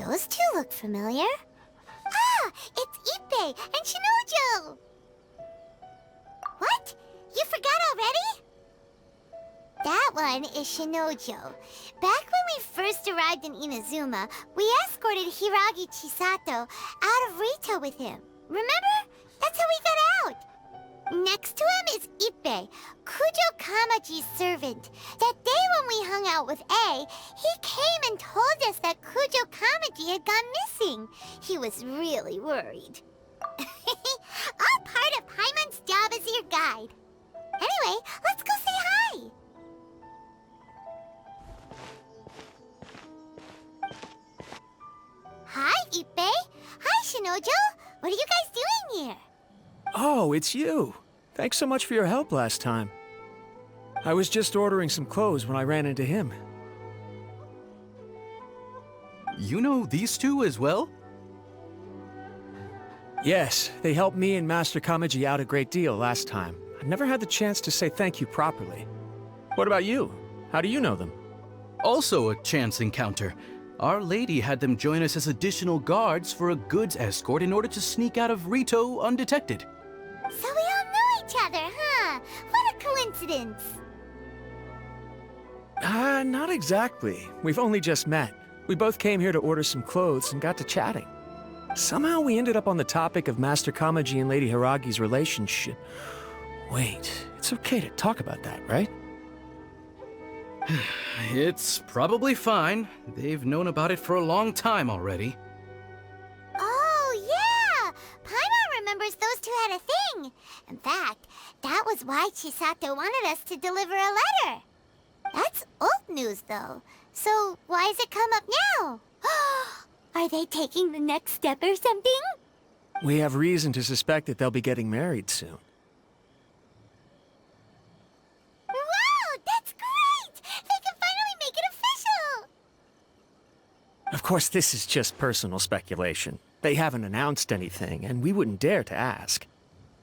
Those two look familiar. Ah! It's Ippei and Shinojo! What? You forgot already? That one is Shinojo. Back when we first arrived in Inazuma, we escorted Hiragi Chisato out of Rito with him. Remember? That's how we got out. Next to him is Ippei, Kujo Kamaji's servant. That day when we hung out with A, he came and told us that Kujo Kamaji had gone missing. He was really worried. All part of Paimon's job as your guide. Anyway, let's go say hi. Hi, Ippei. Hi, Shinojo. What are you guys doing here? Oh, it's you. Thanks so much for your help last time. I was just ordering some clothes when I ran into him. You know these two as well? Yes, they helped me and Master Kamaji out a great deal last time. I never had the chance to say thank you properly. What about you? How do you know them? Also a chance encounter. Our lady had them join us as additional guards for a goods escort in order to sneak out of Rito undetected. So we all know each other, huh? What a coincidence. Not exactly. We've only just met. We both came here to order some clothes and got to chatting. Somehow we ended up on the topic of Master Kamaji and Lady Hiragi's relationship. Wait, it's okay to talk about that, right? It's probably fine. They've known about it for a long time already. Oh, yeah! Paimon remembers those two had a thing. In fact, that was why Chisato wanted us to deliver a letter. That's old news, though. So why has it come up now? Are they taking the next step or something? We have reason to suspect that they'll be getting married soon. Wow, that's great! They can finally make it official! Of course, this is just personal speculation. They haven't announced anything, and we wouldn't dare to ask.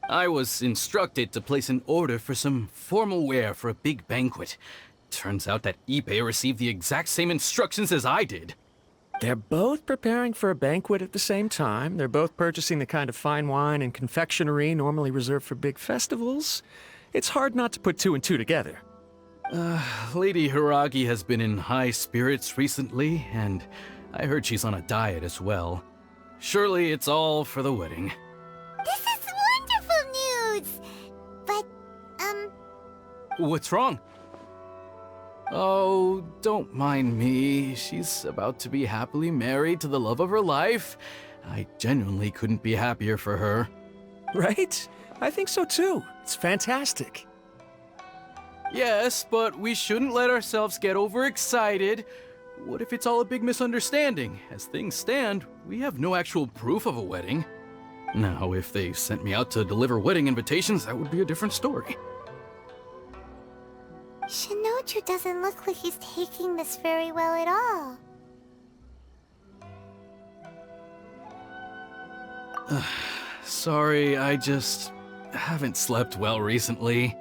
I was instructed to place an order for some formal wear for a big banquet. Turns out that Ippei received the exact same instructions as I did. They're both preparing for a banquet at the same time. They're both purchasing the kind of fine wine and confectionery normally reserved for big festivals. It's hard not to put two and two together. Lady Hiragi has been in high spirits recently, and I heard she's on a diet as well. Surely it's all for the wedding. This is wonderful news! But, What's wrong? Oh, don't mind me. She's about to be happily married to the love of her life. I genuinely couldn't be happier for her. Right? I think so too. It's fantastic. Yes, but we shouldn't let ourselves get overexcited. What if it's all a big misunderstanding? As things stand, we have no actual proof of a wedding. Now, if they sent me out to deliver wedding invitations, that would be a different story. Shinoju doesn't look like he's taking this very well at all. Sorry, I just haven't slept well recently.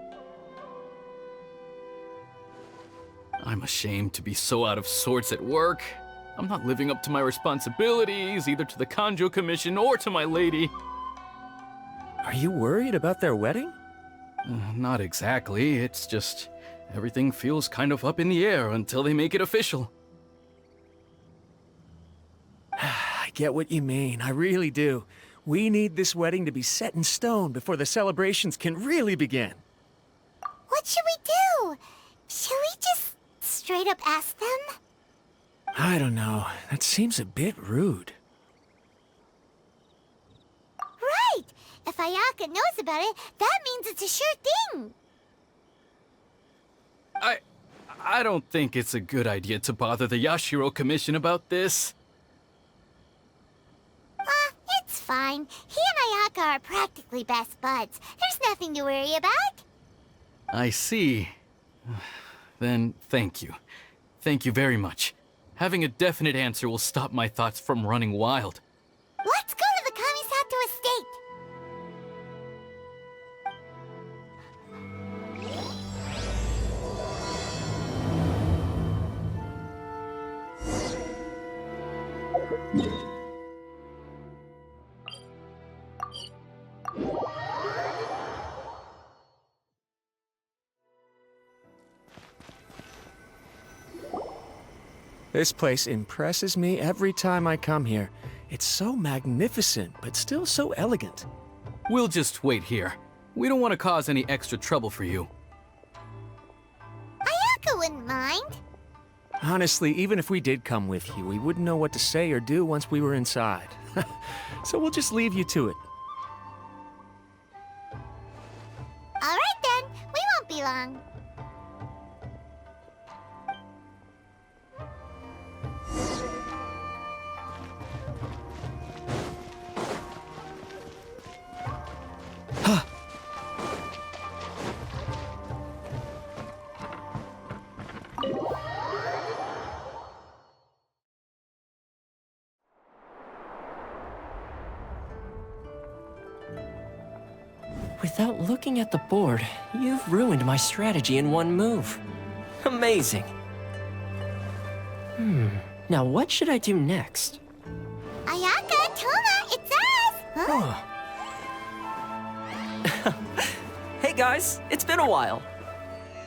I'm ashamed to be so out of sorts at work. I'm not living up to my responsibilities, either to the Kanjo Commission or to my lady. Are you worried about their wedding? Not exactly, it's just everything feels kind of up in the air until they make it official. I get what you mean, I really do. We need this wedding to be set in stone before the celebrations can really begin. What should we do? Should we just straight up ask them? I don't know. That seems a bit rude. Right! If Ayaka knows about it, that means it's a sure thing! I don't think it's a good idea to bother the Yashiro Commission about this. It's fine. He and Ayaka are practically best buds. There's nothing to worry about. I see. Then thank you. Thank you very much. Having a definite answer will stop my thoughts from running wild. Let's go to the Kamisato estate! This place impresses me every time I come here. It's so magnificent, but still so elegant. We'll just wait here. We don't want to cause any extra trouble for you. Ayako wouldn't mind. Honestly, even if we did come with you, we wouldn't know what to say or do once we were inside. So we'll just leave you to it. All right then, we won't be long. Without looking at the board, you've ruined my strategy in one move. Amazing. Now what should I do next? Ayaka, Toma, it's us! Huh? Hey guys, it's been a while.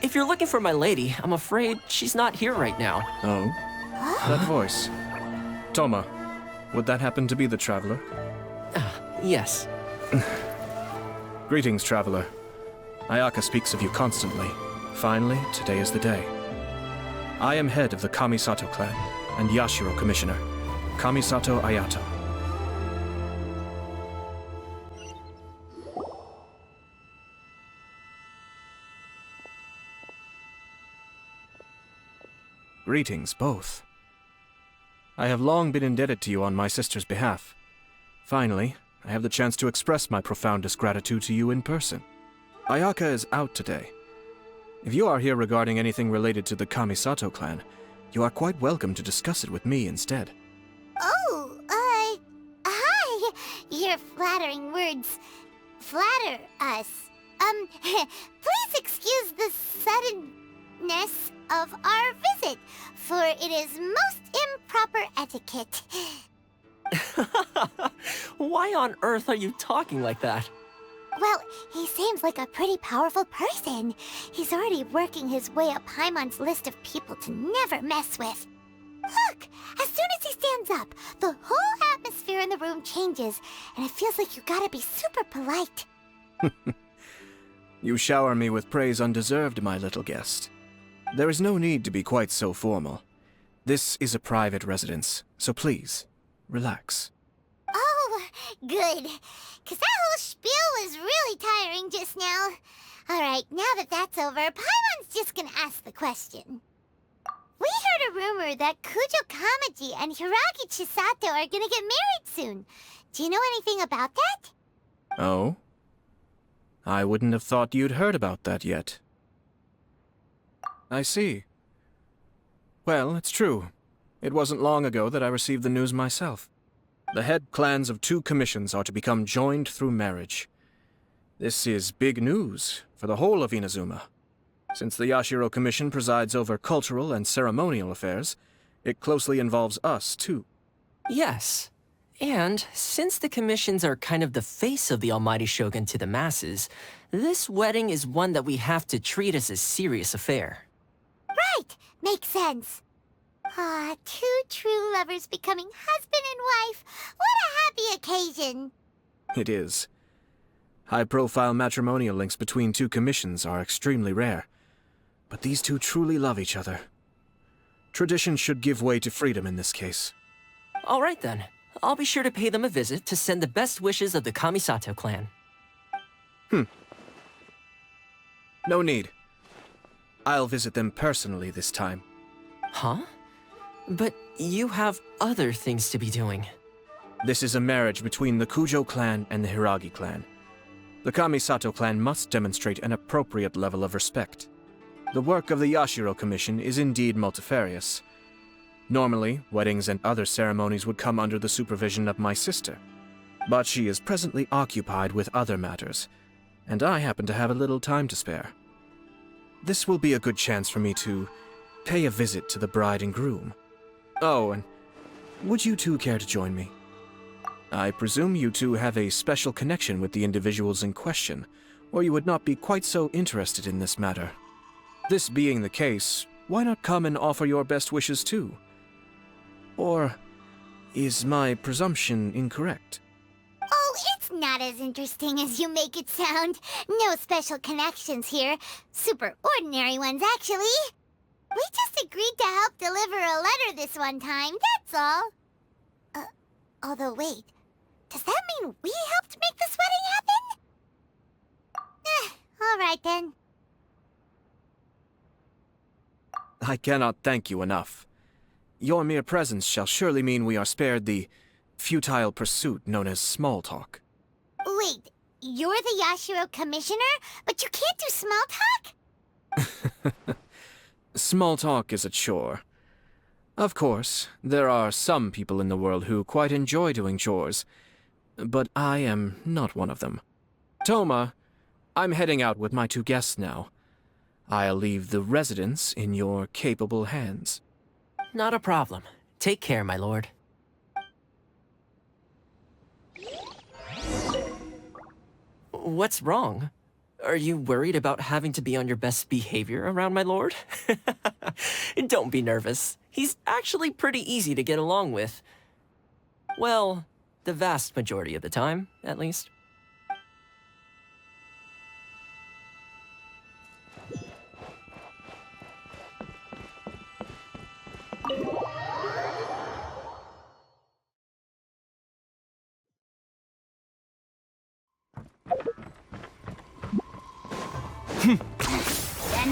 If you're looking for my lady, I'm afraid she's not here right now. Oh? That voice. Toma, would that happen to be the traveler? Yes. Greetings, traveler. Ayaka speaks of you constantly. Finally, today is the day. I am head of the Kamisato clan and Yashiro commissioner, Kamisato Ayato. Greetings, both. I have long been indebted to you on my sister's behalf. Finally, I have the chance to express my profoundest gratitude to you in person. Ayaka is out today. If you are here regarding anything related to the Kamisato clan, you are quite welcome to discuss it with me instead. Oh, hi! Your flattering words flatter us. Please excuse the suddenness of our visit, for it is most improper etiquette. Why on earth are you talking like that? Well, he seems like a pretty powerful person. He's already working his way up Paimon's list of people to never mess with. Look! As soon as he stands up, the whole atmosphere in the room changes, and it feels like you gotta be super polite. You shower me with praise undeserved, my little guest. There is no need to be quite so formal. This is a private residence, so please, relax. Oh, good. 'Cause that whole spiel was really tiring just now. Alright, now that that's over, Paimon's just gonna ask the question. We heard a rumor that Kujo Kamaji and Hiragi Chisato are gonna get married soon. Do you know anything about that? Oh? I wouldn't have thought you'd heard about that yet. I see. Well, it's true. It wasn't long ago that I received the news myself. The head clans of 2 commissions are to become joined through marriage. This is big news for the whole of Inazuma. Since the Yashiro Commission presides over cultural and ceremonial affairs, it closely involves us, too. Yes. And since the commissions are kind of the face of the Almighty Shogun to the masses, this wedding is one that we have to treat as a serious affair. Right! Makes sense. Ah, 2 true lovers becoming husband and wife. What a happy occasion! It is. High-profile matrimonial links between 2 commissions are extremely rare. But these 2 truly love each other. Tradition should give way to freedom in this case. All right then. I'll be sure to pay them a visit to send the best wishes of the Kamisato clan. No need. I'll visit them personally this time. Huh? But you have other things to be doing. This is a marriage between the Kujo clan and the Hiragi clan. The Kamisato clan must demonstrate an appropriate level of respect. The work of the Yashiro Commission is indeed multifarious. Normally, weddings and other ceremonies would come under the supervision of my sister. But she is presently occupied with other matters, and I happen to have a little time to spare. This will be a good chance for me to pay a visit to the bride and groom. Oh, and would you two care to join me? I presume you two have a special connection with the individuals in question, or you would not be quite so interested in this matter. This being the case, why not come and offer your best wishes too? Or is my presumption incorrect? Oh, it's not as interesting as you make it sound. No special connections here. Super ordinary ones, actually. We just agreed to help deliver a letter this one time, that's all. Although wait, does that mean we helped make this wedding happen? All right then. I cannot thank you enough. Your mere presence shall surely mean we are spared the futile pursuit known as small talk. Wait, you're the Yashiro commissioner, but you can't do small talk? Small talk is a chore. Of course, there are some people in the world who quite enjoy doing chores, but I am not one of them. Toma, I'm heading out with my two guests now. I'll leave the residence in your capable hands. Not a problem. Take care, my lord. What's wrong? Are you worried about having to be on your best behavior around my lord? Don't be nervous. He's actually pretty easy to get along with. Well, the vast majority of the time, at least.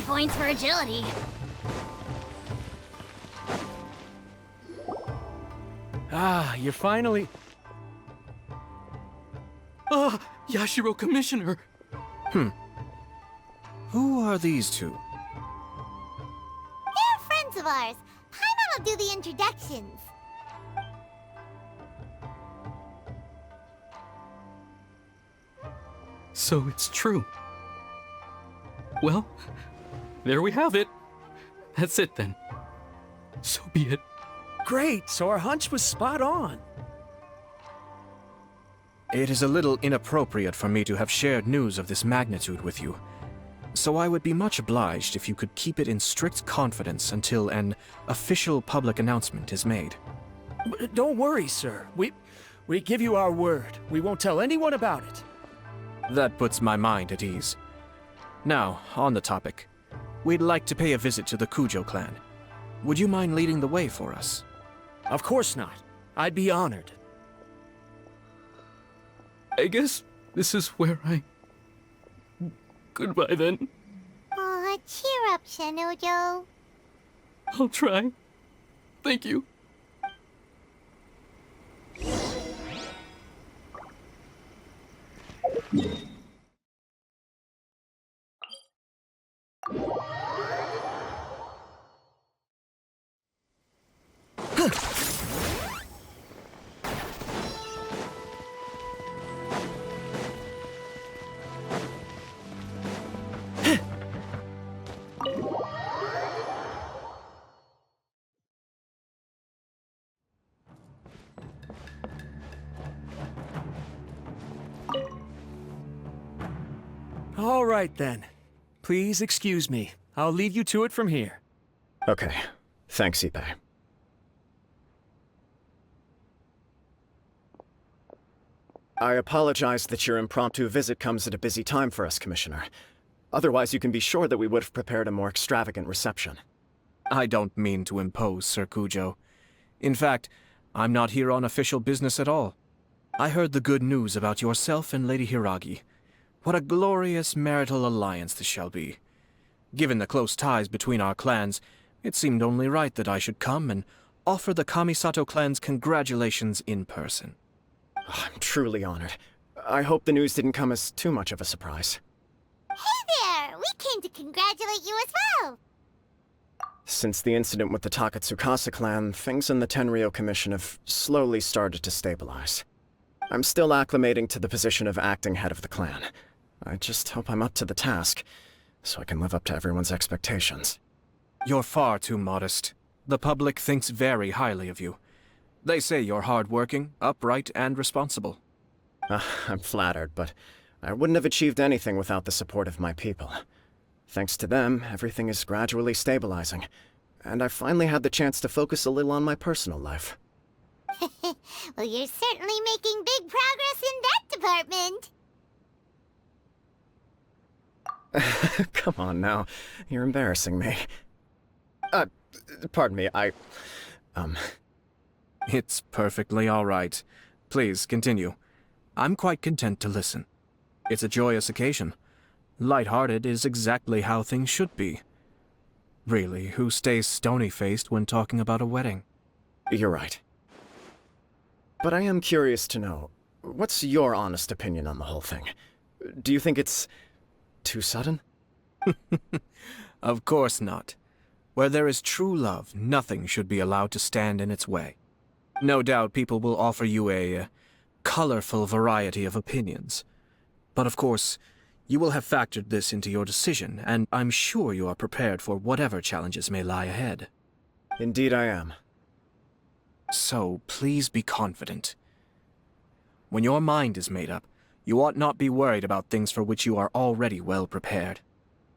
Points for agility. Ah, you're finally... Yashiro Commissioner! Who are these two? They're friends of ours. Paimon will do the introductions. So it's true. Well, there we have it. That's it then. So be it. Great, so our hunch was spot on. It is a little inappropriate for me to have shared news of this magnitude with you, so I would be much obliged if you could keep it in strict confidence until an official public announcement is made. Don't worry, sir. We give you our word. We won't tell anyone about it. That puts my mind at ease. Now, on the topic. We'd like to pay a visit to the Kujo clan. Would you mind leading the way for us? Of course not. I'd be honored. I guess this is where I... Goodbye then. Aw, cheer up, Shinojo. I'll try. Thank you. All right, then. Please excuse me. I'll leave you to it from here. Okay. Thanks, Ippei. I apologize that your impromptu visit comes at a busy time for us, Commissioner. Otherwise, you can be sure that we would have prepared a more extravagant reception. I don't mean to impose, Sir Kujo. In fact, I'm not here on official business at all. I heard the good news about yourself and Lady Hiragi. What a glorious marital alliance this shall be. Given the close ties between our clans, it seemed only right that I should come and offer the Kamisato clan's congratulations in person. Oh, I'm truly honored. I hope the news didn't come as too much of a surprise. Hey there! We came to congratulate you as well! Since the incident with the Takatsukasa clan, things in the Tenryou Commission have slowly started to stabilize. I'm still acclimating to the position of acting head of the clan. I just hope I'm up to the task, so I can live up to everyone's expectations. You're far too modest. The public thinks very highly of you. They say you're hardworking, upright, and responsible. I'm flattered, but I wouldn't have achieved anything without the support of my people. Thanks to them, everything is gradually stabilizing, and I finally had the chance to focus a little on my personal life. Well, you're certainly making big progress in that department. Come on now, you're embarrassing me. Pardon me, It's perfectly all right. Please, continue. I'm quite content to listen. It's a joyous occasion. Light-hearted is exactly how things should be. Really, who stays stony-faced when talking about a wedding? You're right. But I am curious to know, what's your honest opinion on the whole thing? Do you think it's too sudden? Of course not. Where there is true love, nothing should be allowed to stand in its way. No doubt people will offer you a colorful variety of opinions. But of course, you will have factored this into your decision, and I'm sure you are prepared for whatever challenges may lie ahead. Indeed I am. So, please be confident. When your mind is made up, you ought not be worried about things for which you are already well prepared.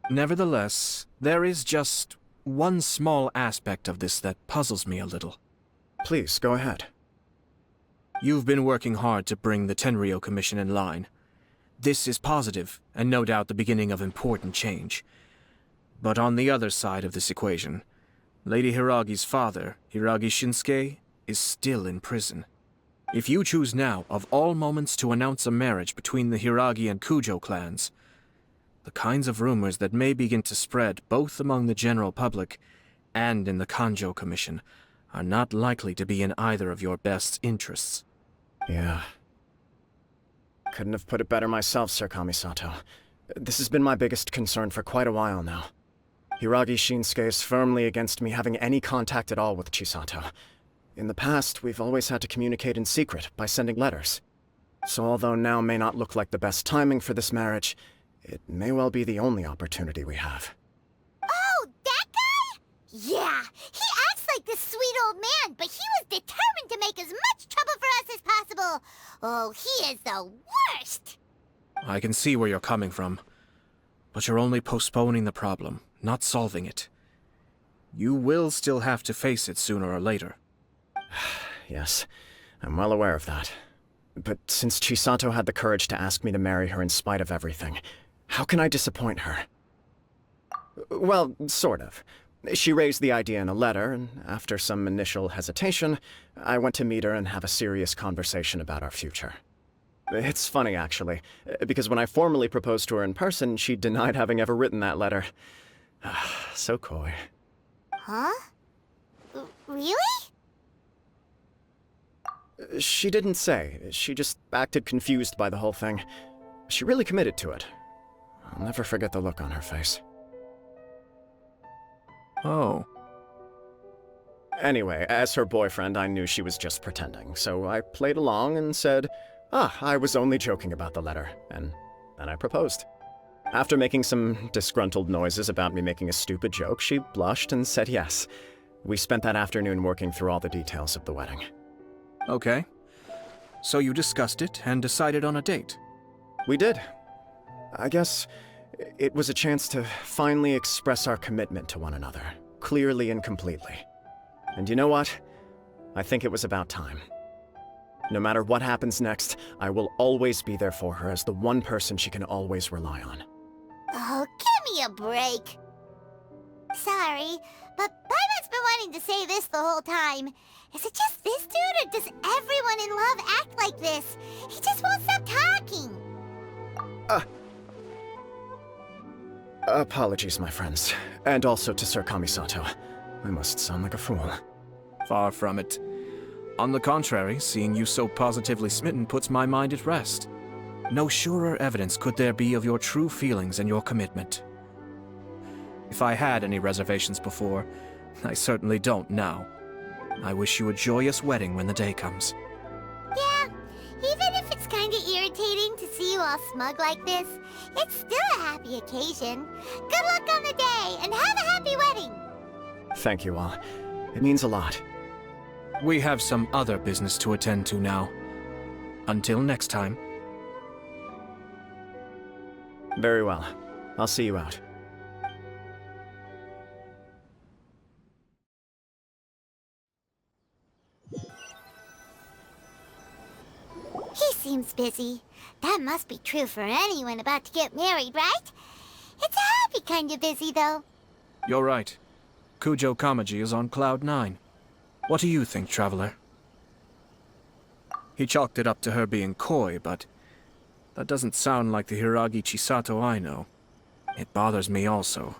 Nevertheless, there is just one small aspect of this that puzzles me a little. Please, go ahead. You've been working hard to bring the Tenryou Commission in line. This is positive, and no doubt the beginning of important change. But on the other side of this equation, Lady Hiragi's father, Hiragi Shinsuke, is still in prison. If you choose now, of all moments, to announce a marriage between the Hiragi and Kujo clans, the kinds of rumors that may begin to spread both among the general public and in the Kanjo Commission are not likely to be in either of your best interests. Yeah. Couldn't have put it better myself, Sir Kamisato. This has been my biggest concern for quite a while now. Hiragi Shinsuke is firmly against me having any contact at all with Chisato. In the past, we've always had to communicate in secret by sending letters. So although now may not look like the best timing for this marriage, it may well be the only opportunity we have. Oh, that guy? Yeah, he acts like this sweet old man, but he was determined to make as much trouble for us as possible. Oh, he is the worst! I can see where you're coming from, but you're only postponing the problem, not solving it. You will still have to face it sooner or later. Yes, I'm well aware of that. But since Chisato had the courage to ask me to marry her in spite of everything, how can I disappoint her? Well, sort of. She raised the idea in a letter, and after some initial hesitation, I went to meet her and have a serious conversation about our future. It's funny, actually, because when I formally proposed to her in person, she denied having ever written that letter. So coy. Huh? Really? She didn't say. She just acted confused by the whole thing. She really committed to it. I'll never forget the look on her face. Oh. Anyway, as her boyfriend, I knew she was just pretending, so I played along and said, I was only joking about the letter, and then I proposed. After making some disgruntled noises about me making a stupid joke, she blushed and said yes. We spent that afternoon working through all the details of the wedding. Okay. So you discussed it and decided on a date? We did. I guess it was a chance to finally express our commitment to one another, clearly and completely. And you know what? I think it was about time. No matter what happens next, I will always be there for her as the one person she can always rely on. Oh, give me a break. Sorry, but Paimon's been wanting to say this the whole time. Is it just this dude, or does everyone in love act like this? He just won't stop talking. Apologies, my friends. And also to Sir Kamisato. I must sound like a fool. Far from it. On the contrary, seeing you so positively smitten puts my mind at rest. No surer evidence could there be of your true feelings and your commitment. If I had any reservations before, I certainly don't now. I wish you a joyous wedding when the day comes. Yeah, even if it's kinda irritating to see you all smug like this, it's still a happy occasion. Good luck on the day, and have a happy wedding! Thank you all. It means a lot. We have some other business to attend to now. Until next time. Very well. I'll see you out. He seems busy. That must be true for anyone about to get married, right? It's a happy kind of busy, though. You're right. Kujo Kamaji is on cloud 9. What do you think, Traveler? He chalked it up to her being coy, but that doesn't sound like the Hiragi Chisato I know. It bothers me also.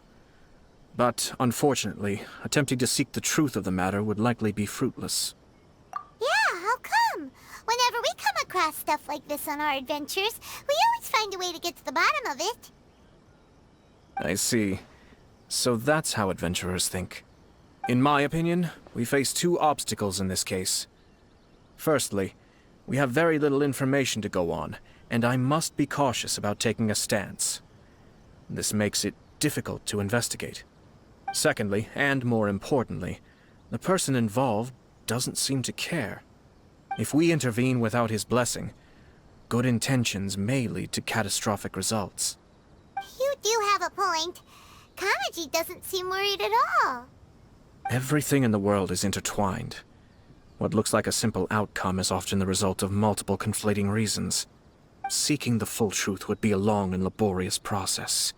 But, unfortunately, attempting to seek the truth of the matter would likely be fruitless. Yeah, how come? Whenever we come across stuff like this on our adventures, we always find a way to get to the bottom of it. I see. So that's how adventurers think. In my opinion, we face two obstacles in this case. Firstly, we have very little information to go on, and I must be cautious about taking a stance. This makes it difficult to investigate. Secondly, and more importantly, the person involved doesn't seem to care. If we intervene without his blessing, good intentions may lead to catastrophic results. You do have a point. Kamaji doesn't seem worried at all. Everything in the world is intertwined. What looks like a simple outcome is often the result of multiple conflating reasons. Seeking the full truth would be a long and laborious process.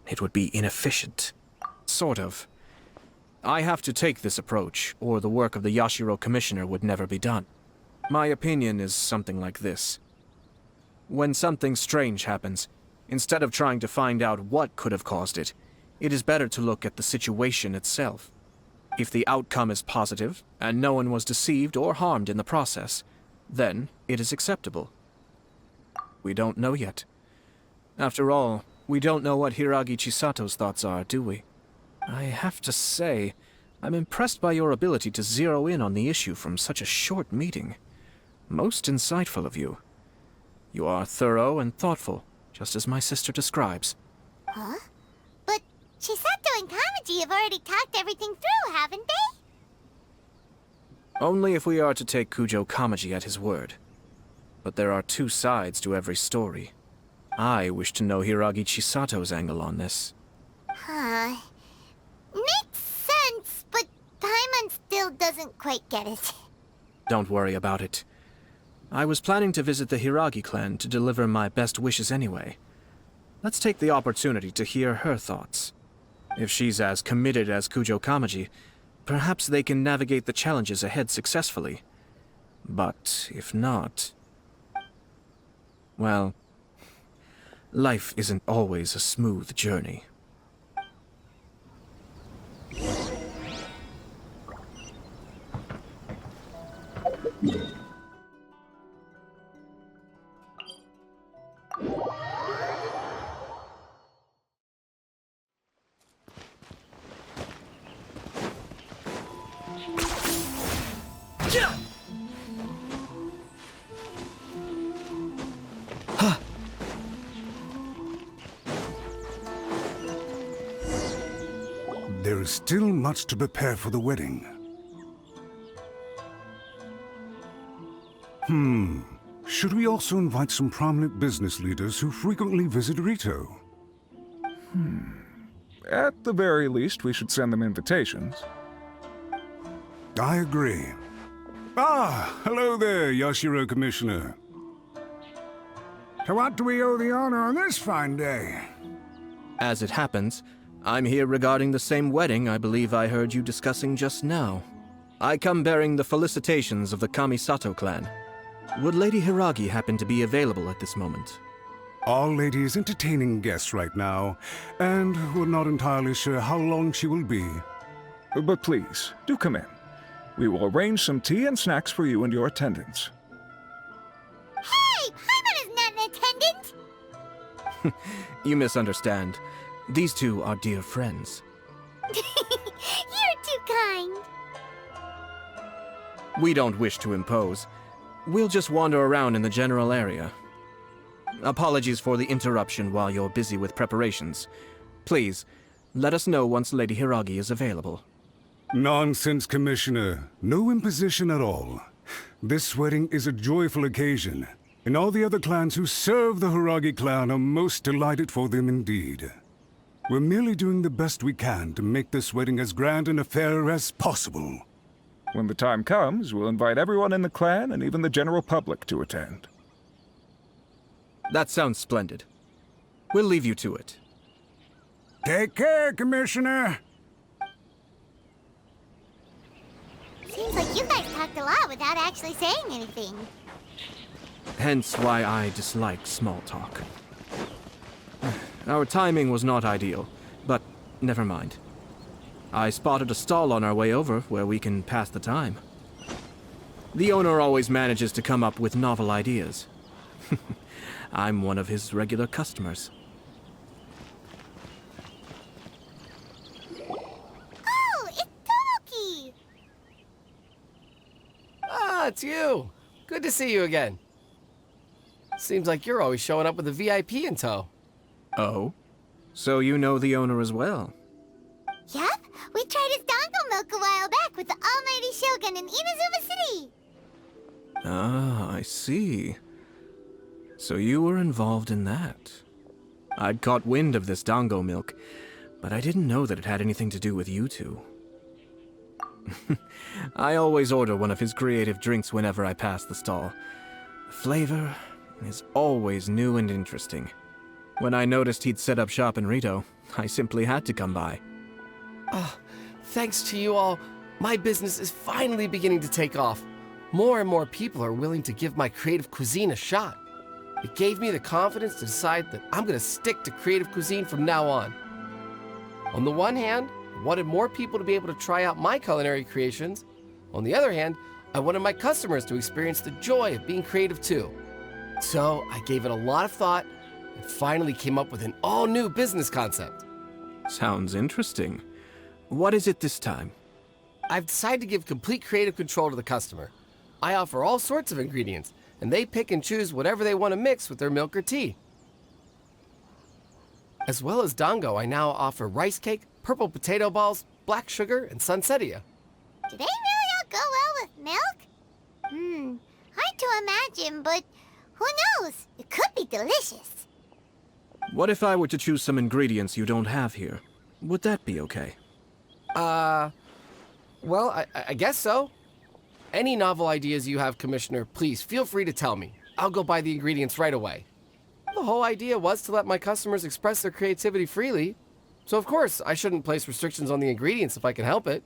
It would be inefficient. Sort of. I have to take this approach, or the work of the Yashiro Commissioner would never be done. My opinion is something like this. When something strange happens, instead of trying to find out what could have caused it, it is better to look at the situation itself. If the outcome is positive, and no one was deceived or harmed in the process, then it is acceptable. We don't know yet. After all, we don't know what Hiragi Chisato's thoughts are, do we? I have to say, I'm impressed by your ability to zero in on the issue from such a short meeting. Most insightful of you. You are thorough and thoughtful, just as my sister describes. Huh? But Chisato and Kamaji have already talked everything through, haven't they? Only if we are to take Kujo Kamaji at his word. But there are two sides to every story. I wish to know Hiragi Chisato's angle on this. Huh. Makes sense, but Paimon still doesn't quite get it. Don't worry about it. I was planning to visit the Hiragi clan to deliver my best wishes anyway. Let's take the opportunity to hear her thoughts. If she's as committed as Kujo Kamaji, perhaps they can navigate the challenges ahead successfully. But if not... well, life isn't always a smooth journey. There is still much to prepare for the wedding. Should we also invite some prominent business leaders who frequently visit Rito? At the very least, we should send them invitations. I agree. Ah, hello there, Yashiro Commissioner. To what do we owe the honor on this fine day? As it happens, I'm here regarding the same wedding I believe I heard you discussing just now. I come bearing the felicitations of the Kamisato clan. Would Lady Hiragi happen to be available at this moment? Our lady is entertaining guests right now, and we're not entirely sure how long she will be. But please, do come in. We will arrange some tea and snacks for you and your attendants. Hey! Paimon is not an attendant! You misunderstand. These two are dear friends. You're too kind. We don't wish to impose. We'll just wander around in the general area. Apologies for the interruption while you're busy with preparations. Please, let us know once Lady Hiragi is available. Nonsense, Commissioner. No imposition at all. This wedding is a joyful occasion, and all the other clans who serve the Hiragi clan are most delighted for them indeed. We're merely doing the best we can to make this wedding as grand an affair as possible. When the time comes, we'll invite everyone in the clan and even the general public to attend. That sounds splendid. We'll leave you to it. Take care, Commissioner. Seems like you guys talked a lot without actually saying anything. Hence why I dislike small talk. Our timing was not ideal, but never mind. I spotted a stall on our way over where we can pass the time. The owner always manages to come up with novel ideas. I'm one of his regular customers. Oh, it's Tomoki! Ah, it's you. Good to see you again. Seems like you're always showing up with a VIP in tow. Oh? So you know the owner as well? Yep, we tried his dango milk a while back with the Almighty Shogun in Inazuma City. Ah, I see. So you were involved in that. I'd caught wind of this dango milk, but I didn't know that it had anything to do with you two. I always order one of his creative drinks whenever I pass the stall. The flavor is always new and interesting. When I noticed he'd set up shop in Rito, I simply had to come by. Thanks to you all, my business is finally beginning to take off. More and more people are willing to give my creative cuisine a shot. It gave me the confidence to decide that I'm going to stick to creative cuisine from now on. On the one hand, I wanted more people to be able to try out my culinary creations. On the other hand, I wanted my customers to experience the joy of being creative too. So I gave it a lot of thought and finally came up with an all-new business concept. Sounds interesting. What is it this time? I've decided to give complete creative control to the customer. I offer all sorts of ingredients, and they pick and choose whatever they want to mix with their milk or tea. As well as dango, I now offer rice cake, purple potato balls, black sugar, and sunsettia. Do they really all go well with milk? Hard to imagine, but who knows? It could be delicious. What if I were to choose some ingredients you don't have here? Would that be okay? Well, I guess so. Any novel ideas you have, Commissioner, please feel free to tell me. I'll go buy the ingredients right away. The whole idea was to let my customers express their creativity freely. So of course, I shouldn't place restrictions on the ingredients if I can help it.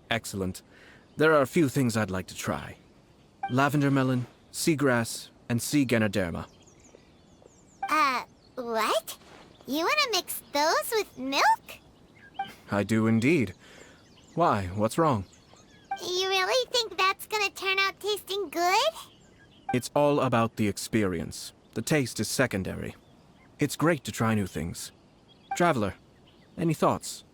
Excellent. There are a few things I'd like to try. Lavender melon, seagrass, and sea ganoderma. What? You want to mix those with milk? I do indeed. Why? What's wrong? You really think that's gonna turn out tasting good? It's all about the experience. The taste is secondary. It's great to try new things. Traveler, any thoughts?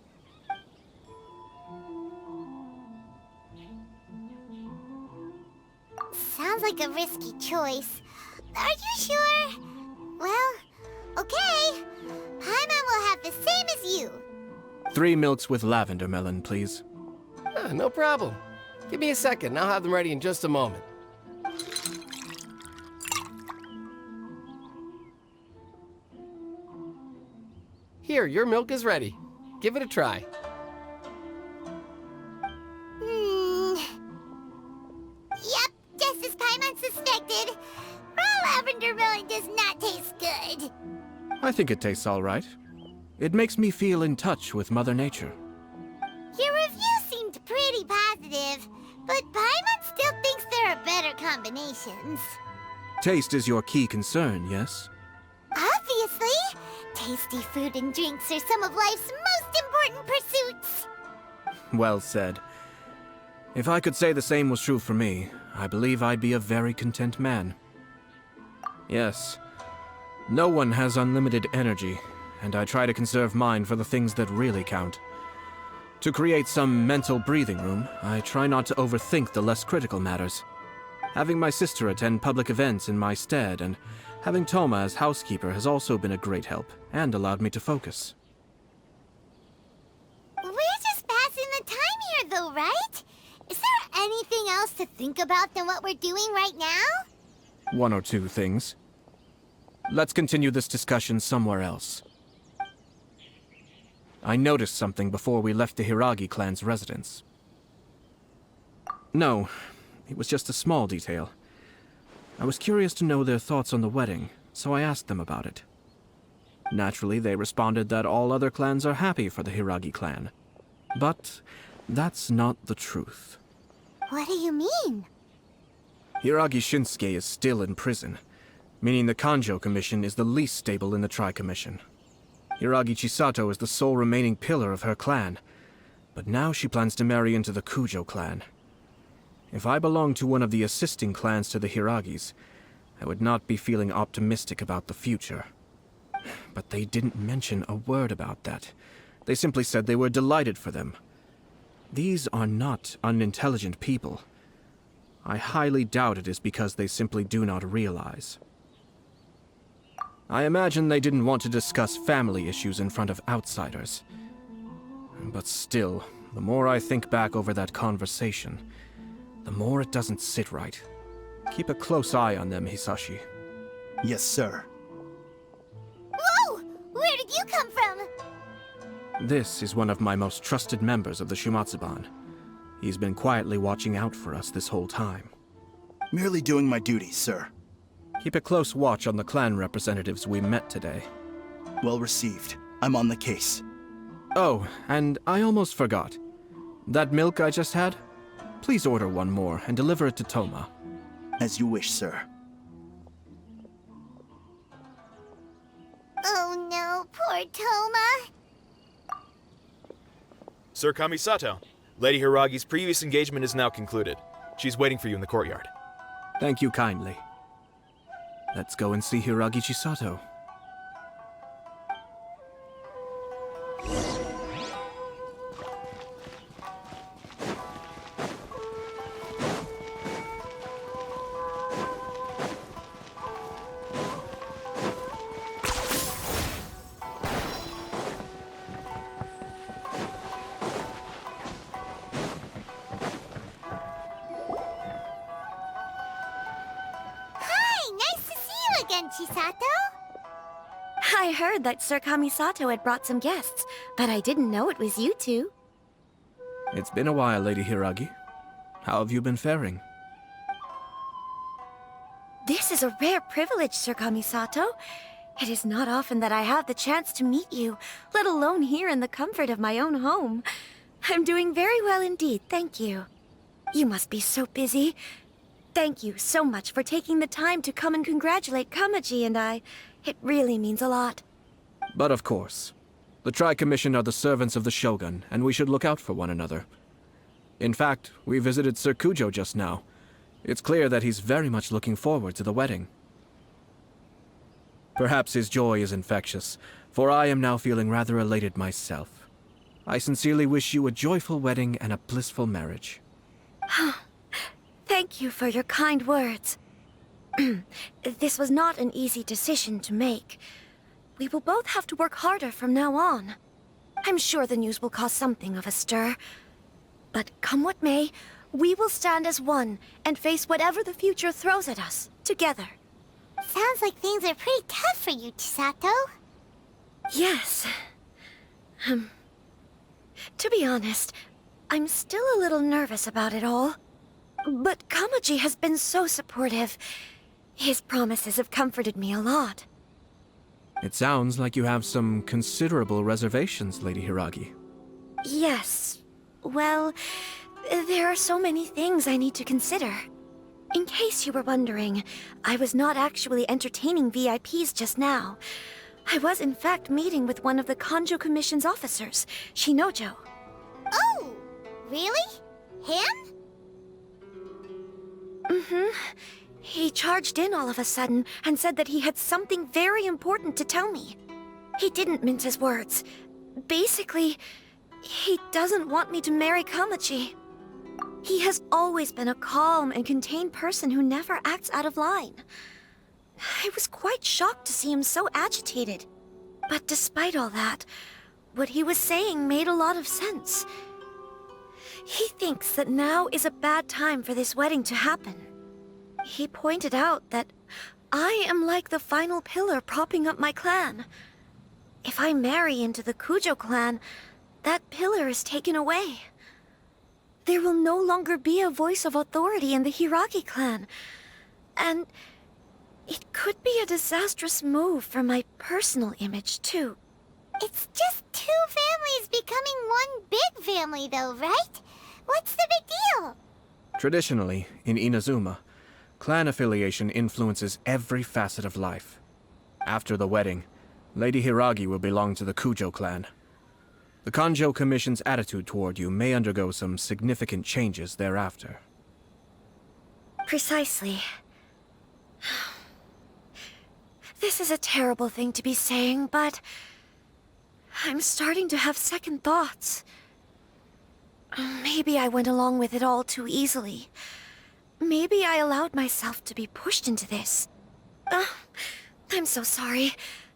Sounds like a risky choice. Are you sure? Well, okay. Paimon will have the same as you. 3 milks with lavender melon, please. No problem. Give me a second, and I'll have them ready in just a moment. Here, your milk is ready. Give it a try. Yep, just as Paimon suspected. Raw lavender melon does not taste good. I think it tastes all right. It makes me feel in touch with Mother Nature. Your review seemed pretty positive, but Paimon still thinks there are better combinations. Taste is your key concern, yes? Obviously! Tasty food and drinks are some of life's most important pursuits. Well said. If I could say the same was true for me, I believe I'd be a very content man. Yes. No one has unlimited energy, and I try to conserve mine for the things that really count. To create some mental breathing room, I try not to overthink the less critical matters. Having my sister attend public events in my stead and having Toma as housekeeper has also been a great help and allowed me to focus. We're just passing the time. though, right? Is there anything else to think about than what we're doing right now? One or two things. Let's continue this discussion somewhere else. I noticed something before we left the Hiragi clan's residence. No, it was just a small detail. I was curious to know their thoughts on the wedding, so I asked them about it. Naturally, they responded that all other clans are happy for the Hiragi clan. But that's not the truth. What do you mean? Hiragi Shinsuke is still in prison, meaning the Kanjo Commission is the least stable in the Tri-Commission. Hiragi Chisato is the sole remaining pillar of her clan, but now she plans to marry into the Kujo clan. If I belonged to one of the assisting clans to the Hiragis, I would not be feeling optimistic about the future. But they didn't mention a word about that. They simply said they were delighted for them. These are not unintelligent people. I highly doubt it is because they simply do not realize. I imagine they didn't want to discuss family issues in front of outsiders. But still, the more I think back over that conversation, the more it doesn't sit right. Keep a close eye on them, Hisashi. Yes, sir. Whoa! Where did you come from? This is one of my most trusted members of the Shumatsuban. He's been quietly watching out for us this whole time. Merely doing my duty, sir. Keep a close watch on the clan representatives we met today. Well received. I'm on the case. Oh, and I almost forgot. That milk I just had? Please order one more and deliver it to Toma. As you wish, sir. Oh no, poor Toma. Sir Kamisato, Lady Hiragi's previous engagement is now concluded. She's waiting for you in the courtyard. Thank you kindly. Let's go and see Hiragi Chisato. Chisato? I heard that Sir Kamisato had brought some guests, but I didn't know it was you two. It's been a while, Lady Hiragi. How have you been faring? This is a rare privilege, Sir Kamisato. It is not often that I have the chance to meet you, let alone here in the comfort of my own home. I'm doing very well indeed, thank you. You must be so busy. Thank you so much for taking the time to come and congratulate Kamaji and I. It really means a lot. But of course. The Tri-Commission are the servants of the Shogun, and we should look out for one another. In fact, we visited Sir Kujo just now. It's clear that he's very much looking forward to the wedding. Perhaps his joy is infectious, for I am now feeling rather elated myself. I sincerely wish you a joyful wedding and a blissful marriage. Thank you for your kind words. This was not an easy decision to make. We will both have to work harder from now on. I'm sure the news will cause something of a stir. But come what may, we will stand as one and face whatever the future throws at us, together. Sounds like things are pretty tough for you, Chisato. Yes. To be honest, I'm still a little nervous about it all. But Kamaji has been so supportive. His promises have comforted me a lot. It sounds like you have some considerable reservations, Lady Hiragi. Yes. Well, there are so many things I need to consider. In case you were wondering, I was not actually entertaining VIPs just now. I was in fact meeting with one of the Kanjo Commission's officers, Shinojo. Oh, really? Him? He charged in all of a sudden and said that he had something very important to tell me. He didn't mince his words. Basically, he doesn't want me to marry Kamaji. He has always been a calm and contained person who never acts out of line. I was quite shocked to see him so agitated. But despite all that, what he was saying made a lot of sense. He thinks that now is a bad time for this wedding to happen. He pointed out that I am like the final pillar propping up my clan. If I marry into the Kujo clan, that pillar is taken away. There will no longer be a voice of authority in the Hiragi clan. And it could be a disastrous move for my personal image, too. It's just two families becoming one big family, though, right? What's the big deal? Traditionally, in Inazuma, clan affiliation influences every facet of life. After the wedding, Lady Hiragi will belong to the Kujo clan. The Kanjo Commission's attitude toward you may undergo some significant changes thereafter. Precisely. This is a terrible thing to be saying, but I'm starting to have second thoughts. Maybe I went along with it all too easily. Maybe I allowed myself to be pushed into this. I'm so sorry.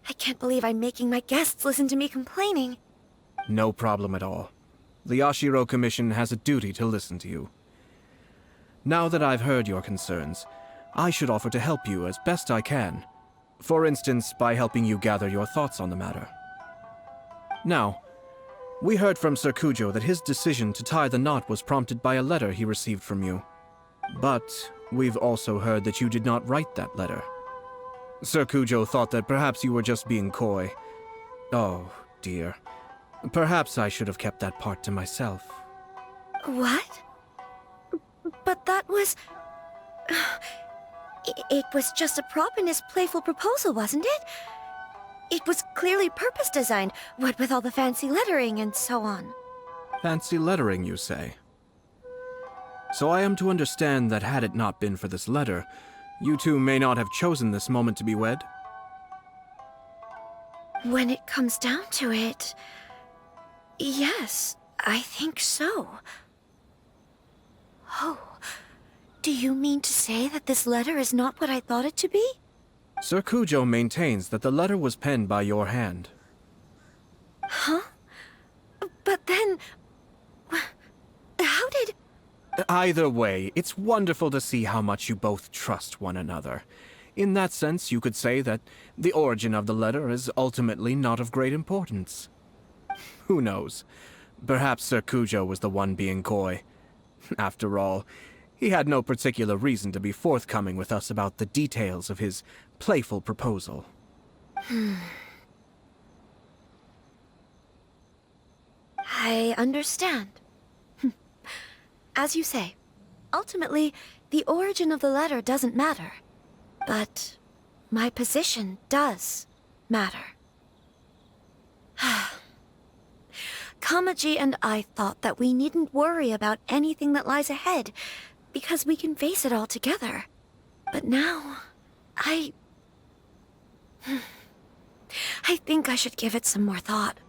I can't believe I'm making my guests listen to me complaining. No problem at all. The Yashiro Commission has a duty to listen to you. Now that I've heard your concerns, I should offer to help you as best I can. For instance, by helping you gather your thoughts on the matter. Now, we heard from Sir Kujo that his decision to tie the knot was prompted by a letter he received from you. But we've also heard that you did not write that letter. Sir Kujo thought that perhaps you were just being coy. Oh, dear. Perhaps I should have kept that part to myself. What? But that was... It was just a prop in his playful proposal, wasn't it? It was clearly purpose-designed, what with all the fancy lettering and so on. Fancy lettering, you say? So I am to understand that had it not been for this letter, you two may not have chosen this moment to be wed? When it comes down to it... Yes, I think so. Oh, do you mean to say that this letter is not what I thought it to be? Sir Kujo maintains that the letter was penned by your hand. Huh? But then... How did... Either way, it's wonderful to see how much you both trust one another. In that sense, you could say that the origin of the letter is ultimately not of great importance. Who knows? Perhaps Sir Kujo was the one being coy. After all, he had no particular reason to be forthcoming with us about the details of his playful proposal. I understand. As you say, ultimately, the origin of the letter doesn't matter. But my position does matter. Kamaji and I thought that we needn't worry about anything that lies ahead, because we can face it all together. But now, I think I should give it some more thought.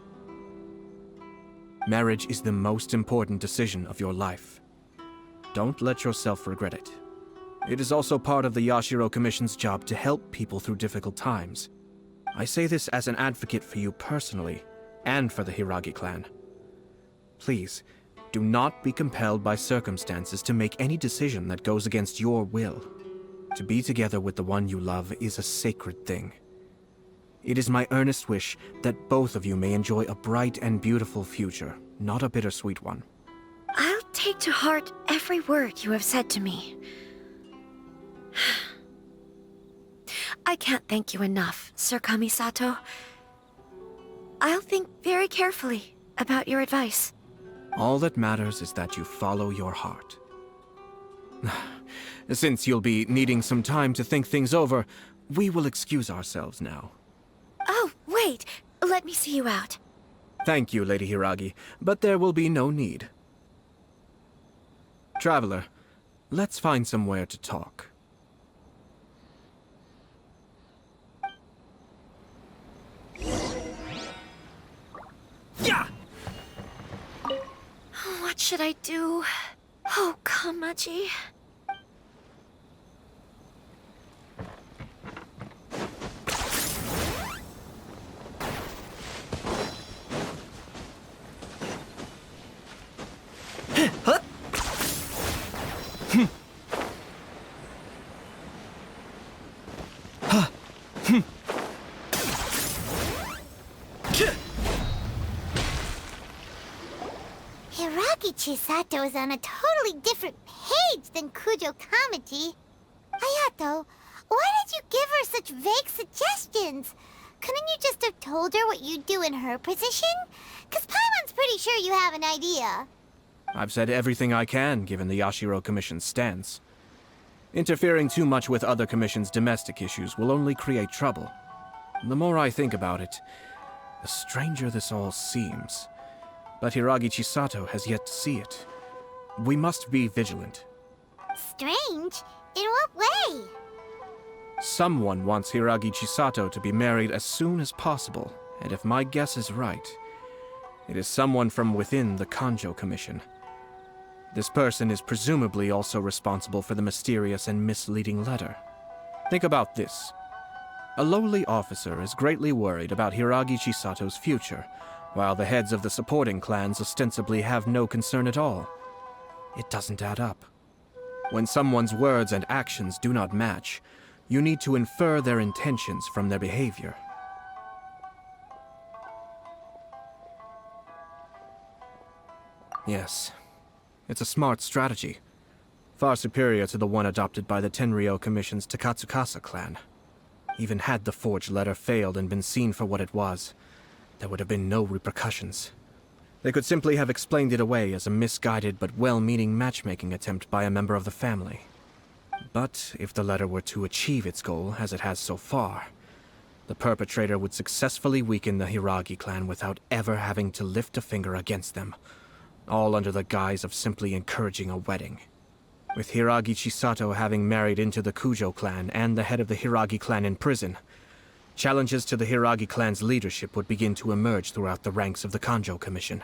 Marriage is the most important decision of your life. Don't let yourself regret it. It is also part of the Yashiro Commission's job to help people through difficult times. I say this as an advocate for you personally, and for the Hiragi clan. Please, do not be compelled by circumstances to make any decision that goes against your will. To be together with the one you love is a sacred thing. It is my earnest wish that both of you may enjoy a bright and beautiful future, not a bittersweet one. I'll take to heart every word you have said to me. I can't thank you enough, Sir Kamisato. I'll think very carefully about your advice. All that matters is that you follow your heart. Since you'll be needing some time to think things over, we will excuse ourselves now. Oh, wait! Let me see you out. Thank you, Lady Hiragi, but there will be no need. Traveler, let's find somewhere to talk. Yeah! What should I do? Oh, Kamaji. Huh? Chisato is on a totally different page than Kujo Kamaji. Ayato, why did you give her such vague suggestions? Couldn't you just have told her what you'd do in her position? 'Cause Paimon's pretty sure you have an idea. I've said everything I can, given the Yashiro Commission's stance. Interfering too much with other commissions' domestic issues will only create trouble. The more I think about it, the stranger this all seems. But Hiragi Chisato has yet to see it. We must be vigilant. Strange? In what way? Someone wants Hiragi Chisato to be married as soon as possible, and if my guess is right, it is someone from within the Kanjo Commission. This person is presumably also responsible for the mysterious and misleading letter. Think about this. A lowly officer is greatly worried about Hiragi Chisato's future, while the heads of the supporting clans ostensibly have no concern at all. It doesn't add up. When someone's words and actions do not match, you need to infer their intentions from their behavior. Yes, it's a smart strategy. Far superior to the one adopted by the Tenryou Commission's Takatsukasa clan. Even had the forged letter failed and been seen for what it was, there would have been no repercussions. They could simply have explained it away as a misguided but well-meaning matchmaking attempt by a member of the family. But if the letter were to achieve its goal, as it has so far, the perpetrator would successfully weaken the Hiragi clan without ever having to lift a finger against them, all under the guise of simply encouraging a wedding. With Hiragi Chisato having married into the Kujo clan and the head of the Hiragi clan in prison, challenges to the Hiragi clan's leadership would begin to emerge throughout the ranks of the Kanjo Commission.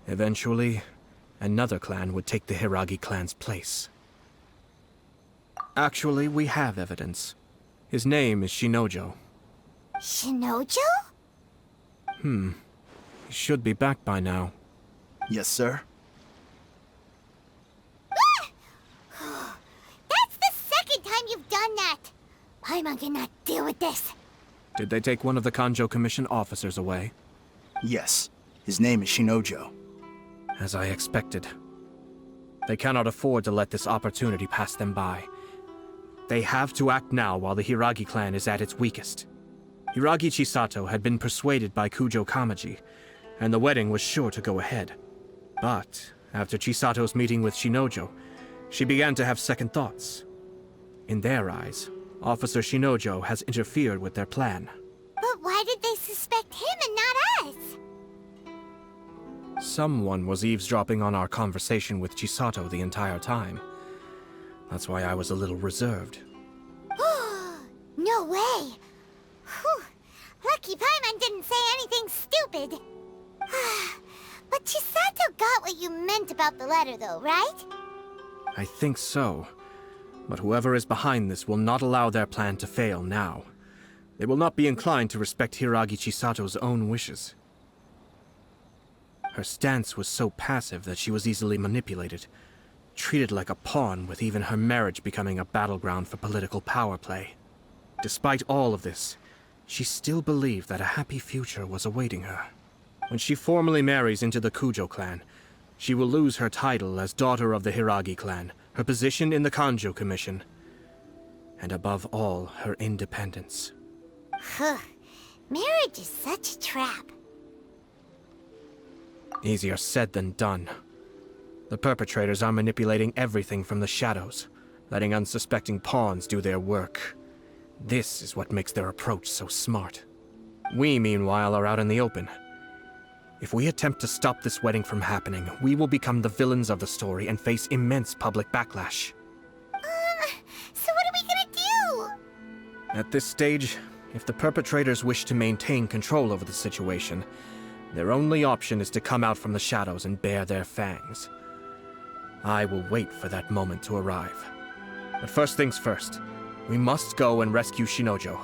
Eventually, another clan would take the Hiragi clan's place. Actually, we have evidence. His name is Shinojo. Shinojo? He should be back by now. Yes, sir. That's the second time you've done that! Paimon cannot deal with this. Did they take one of the Kanjo Commission officers away? Yes. His name is Shinojo. As I expected. They cannot afford to let this opportunity pass them by. They have to act now while the Hiragi clan is at its weakest. Hiragi Chisato had been persuaded by Kujo Kamaji, and the wedding was sure to go ahead. But after Chisato's meeting with Shinojo, she began to have second thoughts. In their eyes, Officer Shinojo has interfered with their plan. But why did they suspect him and not us? Someone was eavesdropping on our conversation with Chisato the entire time. That's why I was a little reserved. No way! Whew. Lucky Paimon didn't say anything stupid. But Chisato got what you meant about the letter though, right? I think so. But whoever is behind this will not allow their plan to fail now. They will not be inclined to respect Hiragi Chisato's own wishes. Her stance was so passive that she was easily manipulated, treated like a pawn, with even her marriage becoming a battleground for political power play. Despite all of this, she still believed that a happy future was awaiting her. When she formally marries into the Kujo clan, she will lose her title as daughter of the Hiragi clan, her position in the Kanjo Commission, and above all, her independence. Marriage is such a trap. Easier said than done. The perpetrators are manipulating everything from the shadows, letting unsuspecting pawns do their work. This is what makes their approach so smart. We, meanwhile, are out in the open. If we attempt to stop this wedding from happening, we will become the villains of the story and face immense public backlash. So what are we gonna do? At this stage, if the perpetrators wish to maintain control over the situation, their only option is to come out from the shadows and bare their fangs. I will wait for that moment to arrive. But first things first, we must go and rescue Shinojo.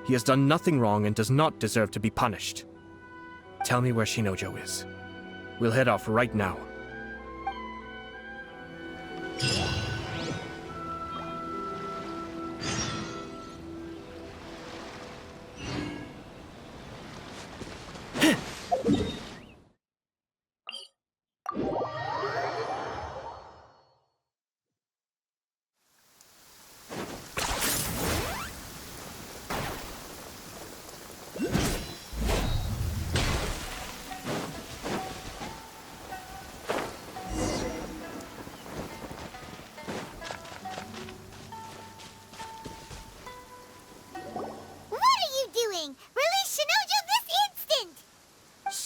He has done nothing wrong and does not deserve to be punished. Tell me where Shinojo is. We'll head off right now.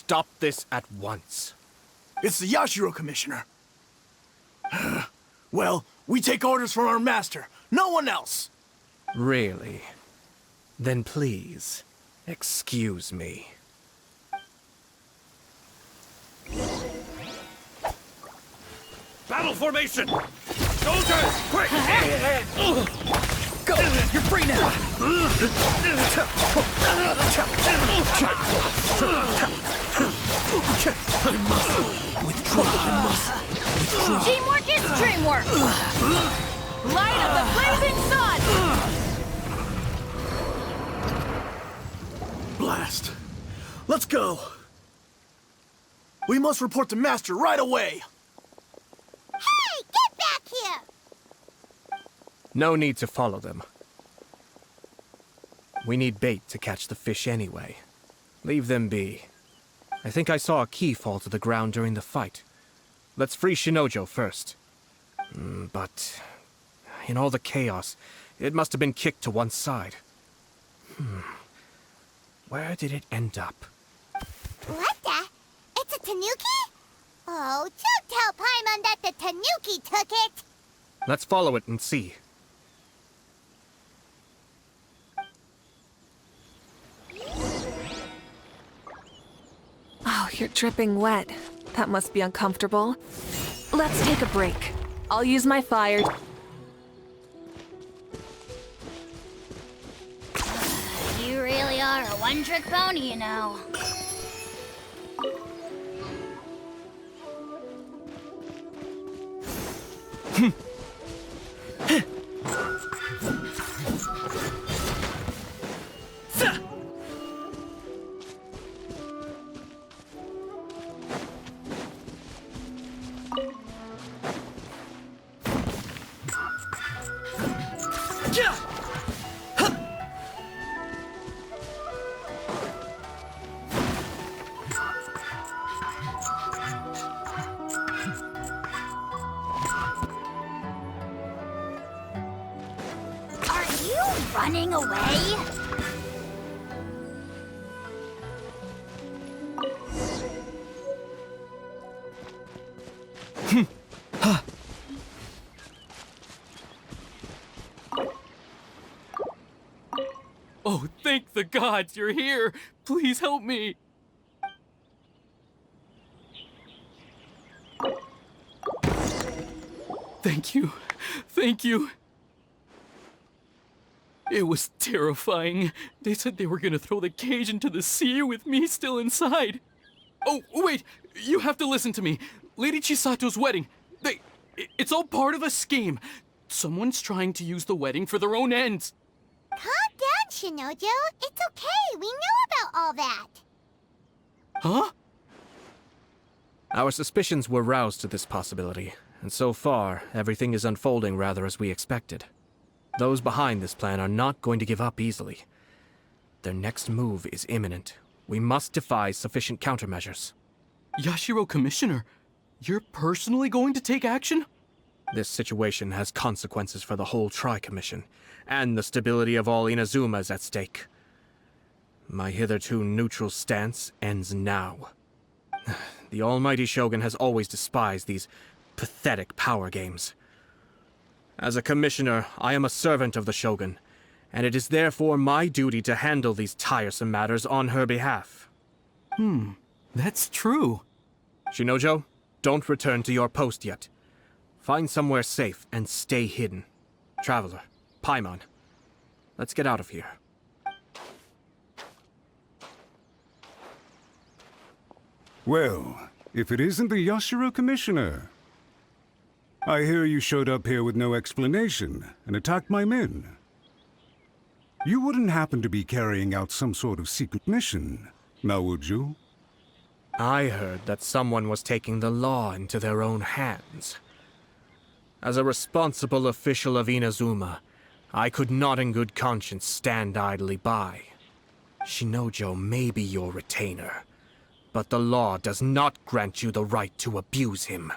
stop this at once. It's the Yashiro Commissioner. Well, we take orders from our master. No one else. Really? Then please, excuse me. Battle formation! Soldiers, quick! Go! You're free now! Teamwork is dreamwork! Light of the blazing sun! Blast. Let's go. We must report to Master right away. Hey, get back here! No need to follow them. We need bait to catch the fish anyway. Leave them be. I think I saw a key fall to the ground during the fight. Let's free Shinojo first. But in all the chaos, it must have been kicked to one side. Where did it end up? What the? It's a tanuki? Oh, don't tell Paimon that the tanuki took it! Let's follow it and see. Oh, you're dripping wet. That must be uncomfortable. Let's take a break. I'll use my fire. You really are a one-trick pony, you know. Are you running away? Oh, thank the gods you're here! Please help me! Thank you. Thank you. It was terrifying. They said they were gonna throw the cage into the sea with me still inside. Oh, wait! You have to listen to me. Lady Chisato's wedding. It's all part of a scheme. Someone's trying to use the wedding for their own ends. Calm down, Shinojo. It's okay. We know about all that. Huh? Our suspicions were roused to this possibility, and so far, everything is unfolding rather as we expected. Those behind this plan are not going to give up easily. Their next move is imminent. We must devise sufficient countermeasures. Yashiro Commissioner, you're personally going to take action? This situation has consequences for the whole Tri-Commission, and the stability of all Inazuma is at stake. My hitherto neutral stance ends now. The almighty Shogun has always despised these pathetic power games. As a commissioner, I am a servant of the Shogun, and it is therefore my duty to handle these tiresome matters on her behalf. That's true. Shinojo, don't return to your post yet. Find somewhere safe and stay hidden. Traveler, Paimon, let's get out of here. Well, if it isn't the Yashiro Commissioner. I hear you showed up here with no explanation and attacked my men. You wouldn't happen to be carrying out some sort of secret mission, now would you? I heard that someone was taking the law into their own hands. As a responsible official of Inazuma, I could not in good conscience stand idly by. Shinojo may be your retainer, but the law does not grant you the right to abuse him.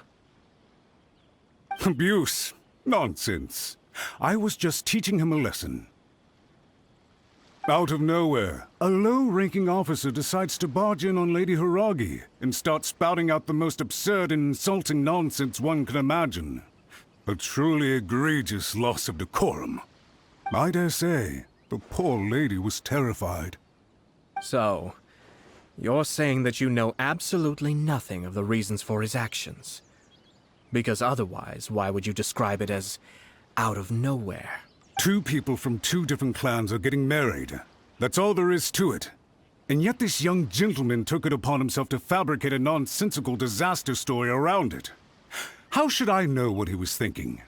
Abuse? Nonsense. I was just teaching him a lesson. Out of nowhere, a low-ranking officer decides to barge in on Lady Hiragi and start spouting out the most absurd and insulting nonsense one can imagine. A truly egregious loss of decorum. I dare say, the poor lady was terrified. So, you're saying that you know absolutely nothing of the reasons for his actions? Because otherwise, why would you describe it as out of nowhere? Two people from two different clans are getting married. That's all there is to it. And yet this young gentleman took it upon himself to fabricate a nonsensical disaster story around it. How should I know what he was thinking?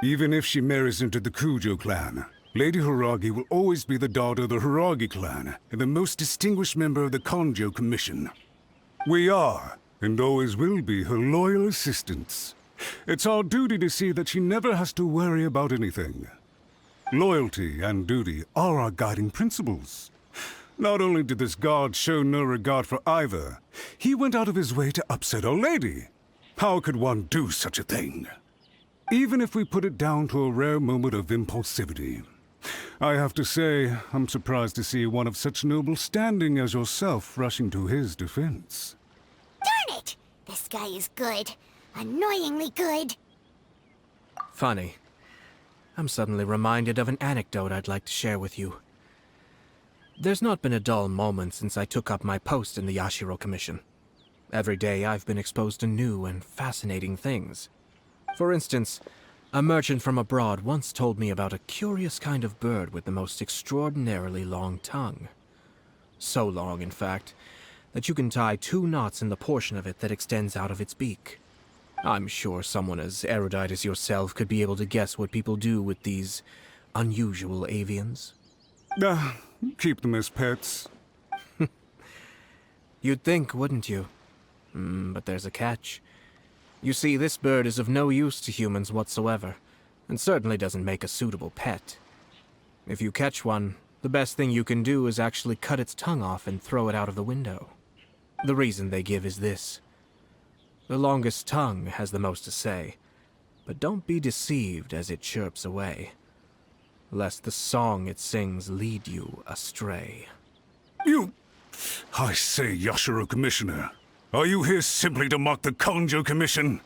Even if she marries into the Kujo clan, Lady Hiragi will always be the daughter of the Hiragi clan and the most distinguished member of the Kanjo Commission. We are, and always will be, her loyal assistants. It's our duty to see that she never has to worry about anything. Loyalty and duty are our guiding principles. Not only did this guard show no regard for either, he went out of his way to upset our lady. How could one do such a thing? Even if we put it down to a rare moment of impulsivity. I have to say, I'm surprised to see one of such noble standing as yourself rushing to his defense. Darn it! This guy is good. Annoyingly good. Funny. I'm suddenly reminded of an anecdote I'd like to share with you. There's not been a dull moment since I took up my post in the Yashiro Commission. Every day I've been exposed to new and fascinating things. For instance, a merchant from abroad once told me about a curious kind of bird with the most extraordinarily long tongue. So long, in fact, that you can tie 2 knots in the portion of it that extends out of its beak. I'm sure someone as erudite as yourself could be able to guess what people do with these unusual avians. Keep them as pets. You'd think, wouldn't you? But there's a catch. You see, this bird is of no use to humans whatsoever, and certainly doesn't make a suitable pet. If you catch one, the best thing you can do is actually cut its tongue off and throw it out of the window. The reason they give is this. The longest tongue has the most to say, but don't be deceived as it chirps away, lest the song it sings lead you astray. I say, Yashiro Commissioner, are you here simply to mock the Kanjo Commission?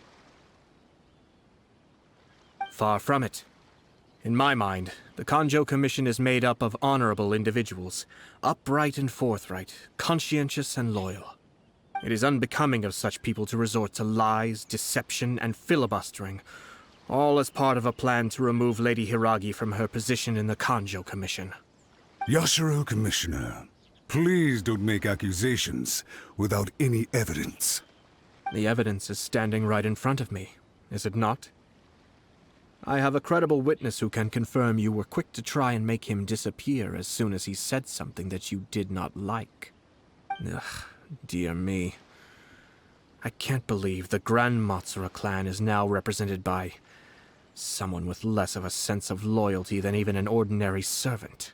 Far from it. In my mind, the Kanjo Commission is made up of honorable individuals, upright and forthright, conscientious and loyal. It is unbecoming of such people to resort to lies, deception, and filibustering, all as part of a plan to remove Lady Hiragi from her position in the Kanjo Commission. Yashiro Commissioner, please don't make accusations without any evidence. The evidence is standing right in front of me, is it not? I have a credible witness who can confirm you were quick to try and make him disappear as soon as he said something that you did not like. Ugh. Dear me. I can't believe the Grand Matsura clan is now represented by someone with less of a sense of loyalty than even an ordinary servant.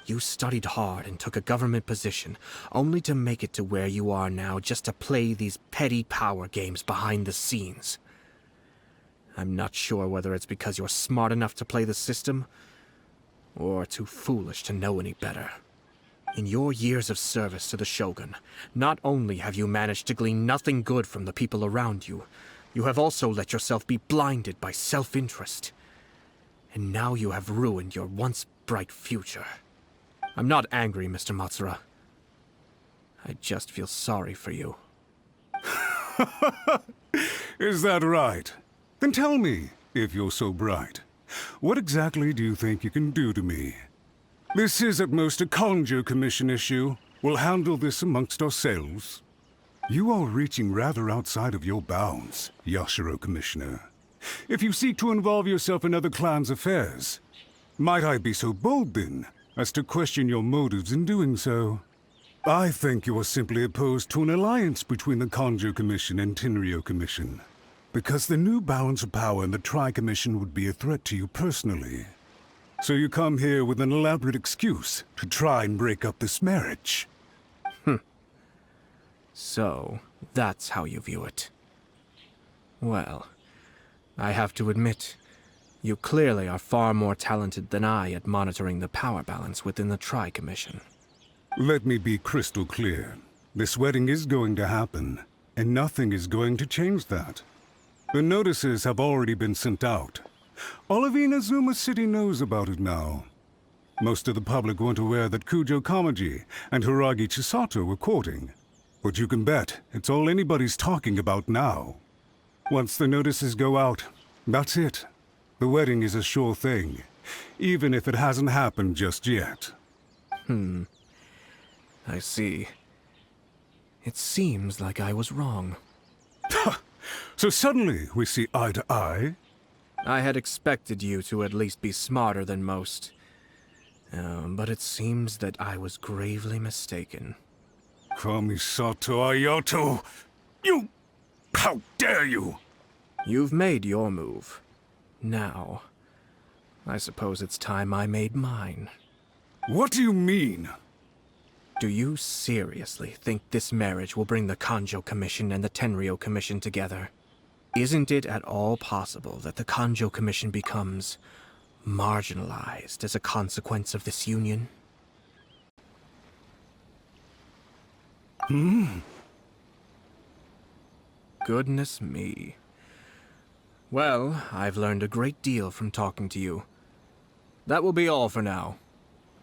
You studied hard and took a government position, only to make it to where you are now just to play these petty power games behind the scenes. I'm not sure whether it's because you're smart enough to play the system, or too foolish to know any better. In your years of service to the Shogun, not only have you managed to glean nothing good from the people around you, you have also let yourself be blinded by self-interest. And now you have ruined your once bright future. I'm not angry, Mr. Matsura. I just feel sorry for you. Is that right? Then tell me, if you're so bright, what exactly do you think you can do to me? This is at most a Kanjo Commission issue. We'll handle this amongst ourselves. You are reaching rather outside of your bounds, Yashiro Commissioner. If you seek to involve yourself in other clans' affairs, might I be so bold then, as to question your motives in doing so? I think you are simply opposed to an alliance between the Kanjo Commission and Tenryo Commission, because the new balance of power in the Tri-Commission would be a threat to you personally. So you come here with an elaborate excuse to try and break up this marriage. So, that's how you view it. Well, I have to admit, You clearly are far more talented than I at monitoring the power balance within the Tri-Commission. Let me be crystal clear. This wedding is going to happen, and nothing is going to change that. The notices have already been sent out. All of Inazuma City knows about it now. Most of the public weren't aware that Kujo Kamaji and Hiragi Chisato were courting. But you can bet it's all anybody's talking about now. Once the notices go out, that's it. The wedding is a sure thing, even if it hasn't happened just yet. I see. It seems like I was wrong. So suddenly we see eye to eye? I had expected you to at least be smarter than most. But it seems that I was gravely mistaken. Kamisato Ayato! You... How dare you! You've made your move. Now, I suppose it's time I made mine. What do you mean? Do you seriously think this marriage will bring the Kanjo Commission and the Tenryou Commission together? Isn't it at all possible that the Kanjo Commission becomes marginalized as a consequence of this union? Goodness me. Well, I've learned a great deal from talking to you. That will be all for now.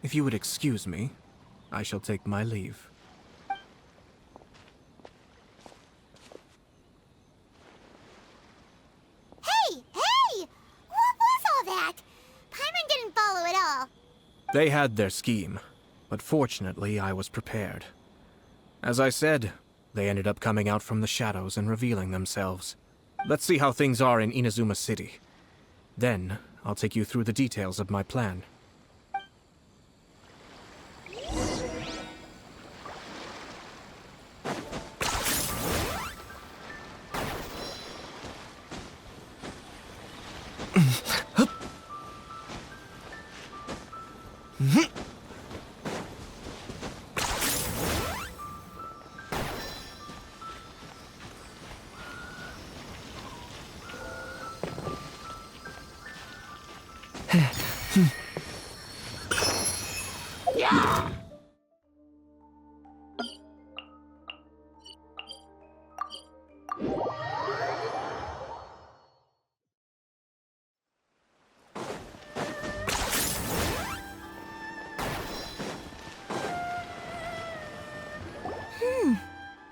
If you would excuse me, I shall take my leave. Hey! Hey! What was all that? Paimon didn't follow at all. They had their scheme, but fortunately I was prepared. As I said, they ended up coming out from the shadows and revealing themselves. Let's see how things are in Inazuma City. Then, I'll take you through the details of my plan.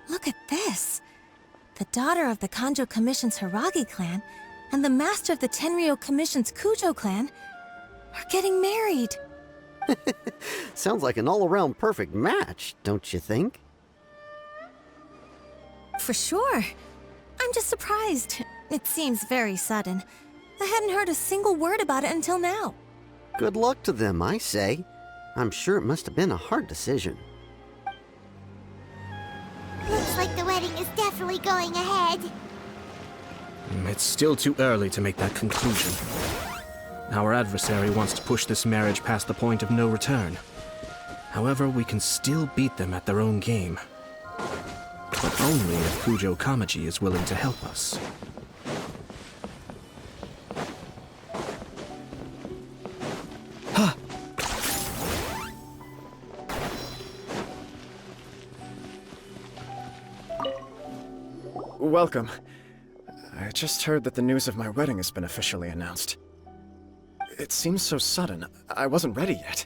Look at this. The daughter of the Kanjo Commission's Hiragi clan and the master of the Tenryou Commission's Kujo clan are getting married. Sounds like an all-around perfect match, don't you think? For sure. I'm just surprised. It seems very sudden. I hadn't heard a single word about it until now. Good luck to them, I say. I'm sure it must have been a hard decision. Looks like the wedding is definitely going ahead. It's still too early to make that conclusion. Our adversary wants to push this marriage past the point of no return. However, we can still beat them at their own game. But only if Kujo Kamaji is willing to help us. Welcome. I just heard that the news of my wedding has been officially announced. It seems so sudden. I wasn't ready yet.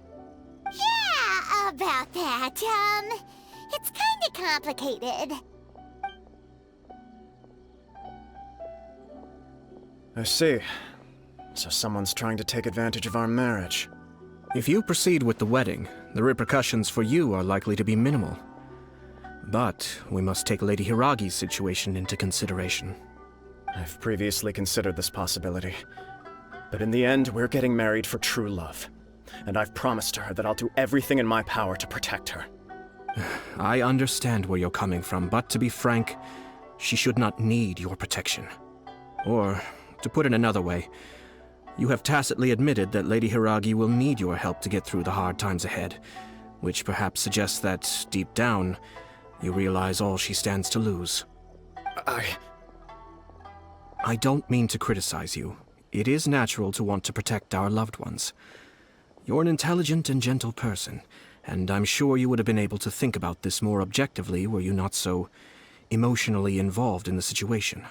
Yeah, about that. It's kinda complicated. I see. So someone's trying to take advantage of our marriage. If you proceed with the wedding, the repercussions for you are likely to be minimal. But we must take Lady Hiragi's situation into consideration. I've previously considered this possibility. But in the end, we're getting married for true love. And I've promised her that I'll do everything in my power to protect her. I understand where you're coming from, but to be frank, she should not need your protection. Or, to put it another way, you have tacitly admitted that Lady Hiragi will need your help to get through the hard times ahead, which perhaps suggests that, deep down, you realize all she stands to lose. I don't mean to criticize you. It is natural to want to protect our loved ones. You're an intelligent and gentle person, and I'm sure you would have been able to think about this more objectively were you not so emotionally involved in the situation.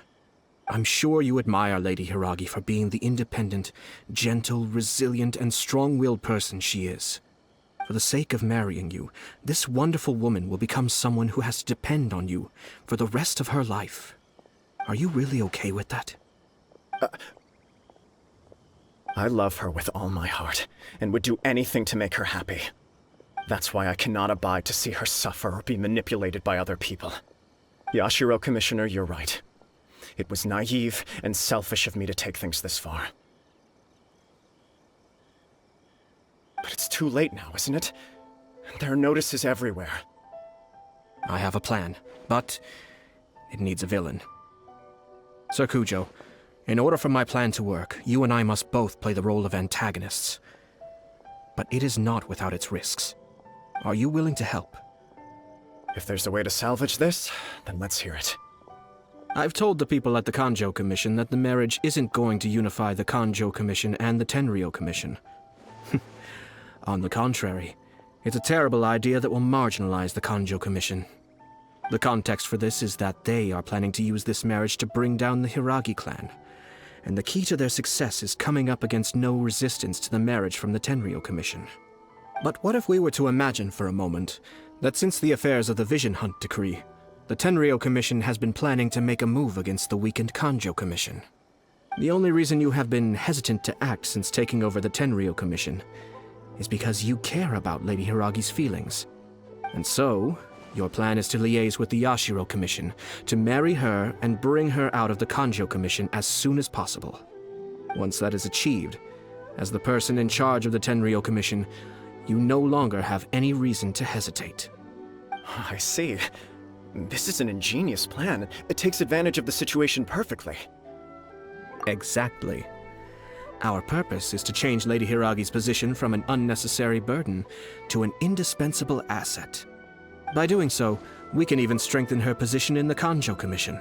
I'm sure you admire Lady Hiragi for being the independent, gentle, resilient, and strong-willed person she is. For the sake of marrying you, this wonderful woman will become someone who has to depend on you for the rest of her life. Are you really okay with that? I love her with all my heart, and would do anything to make her happy. That's why I cannot abide to see her suffer or be manipulated by other people. Yashiro, Commissioner, you're right. It was naive and selfish of me to take things this far. But it's too late now, isn't it? There are notices everywhere. I have a plan, but it needs a villain. Sir Kujo, in order for my plan to work, you and I must both play the role of antagonists. But it is not without its risks. Are you willing to help? If there's a way to salvage this, then let's hear it. I've told the people at the Kanjo Commission that the marriage isn't going to unify the Kanjo Commission and the Tenryou Commission. On the contrary, it's a terrible idea that will marginalize the Kanjo Commission. The context for this is that they are planning to use this marriage to bring down the Hiragi clan, and the key to their success is coming up against no resistance to the marriage from the Tenryou Commission. But what if we were to imagine for a moment that since the affairs of the Vision Hunt Decree, the Tenryou Commission has been planning to make a move against the weakened Kanjo Commission? The only reason you have been hesitant to act since taking over the Tenryou Commission is because you care about Lady Hiragi's feelings. And so, your plan is to liaise with the Yashiro Commission, to marry her and bring her out of the Kanjo Commission as soon as possible. Once that is achieved, as the person in charge of the Tenryou Commission, you no longer have any reason to hesitate. I see. This is an ingenious plan. It takes advantage of the situation perfectly. Exactly. Our purpose is to change Lady Hiragi's position from an unnecessary burden to an indispensable asset. By doing so, we can even strengthen her position in the Kanjo Commission.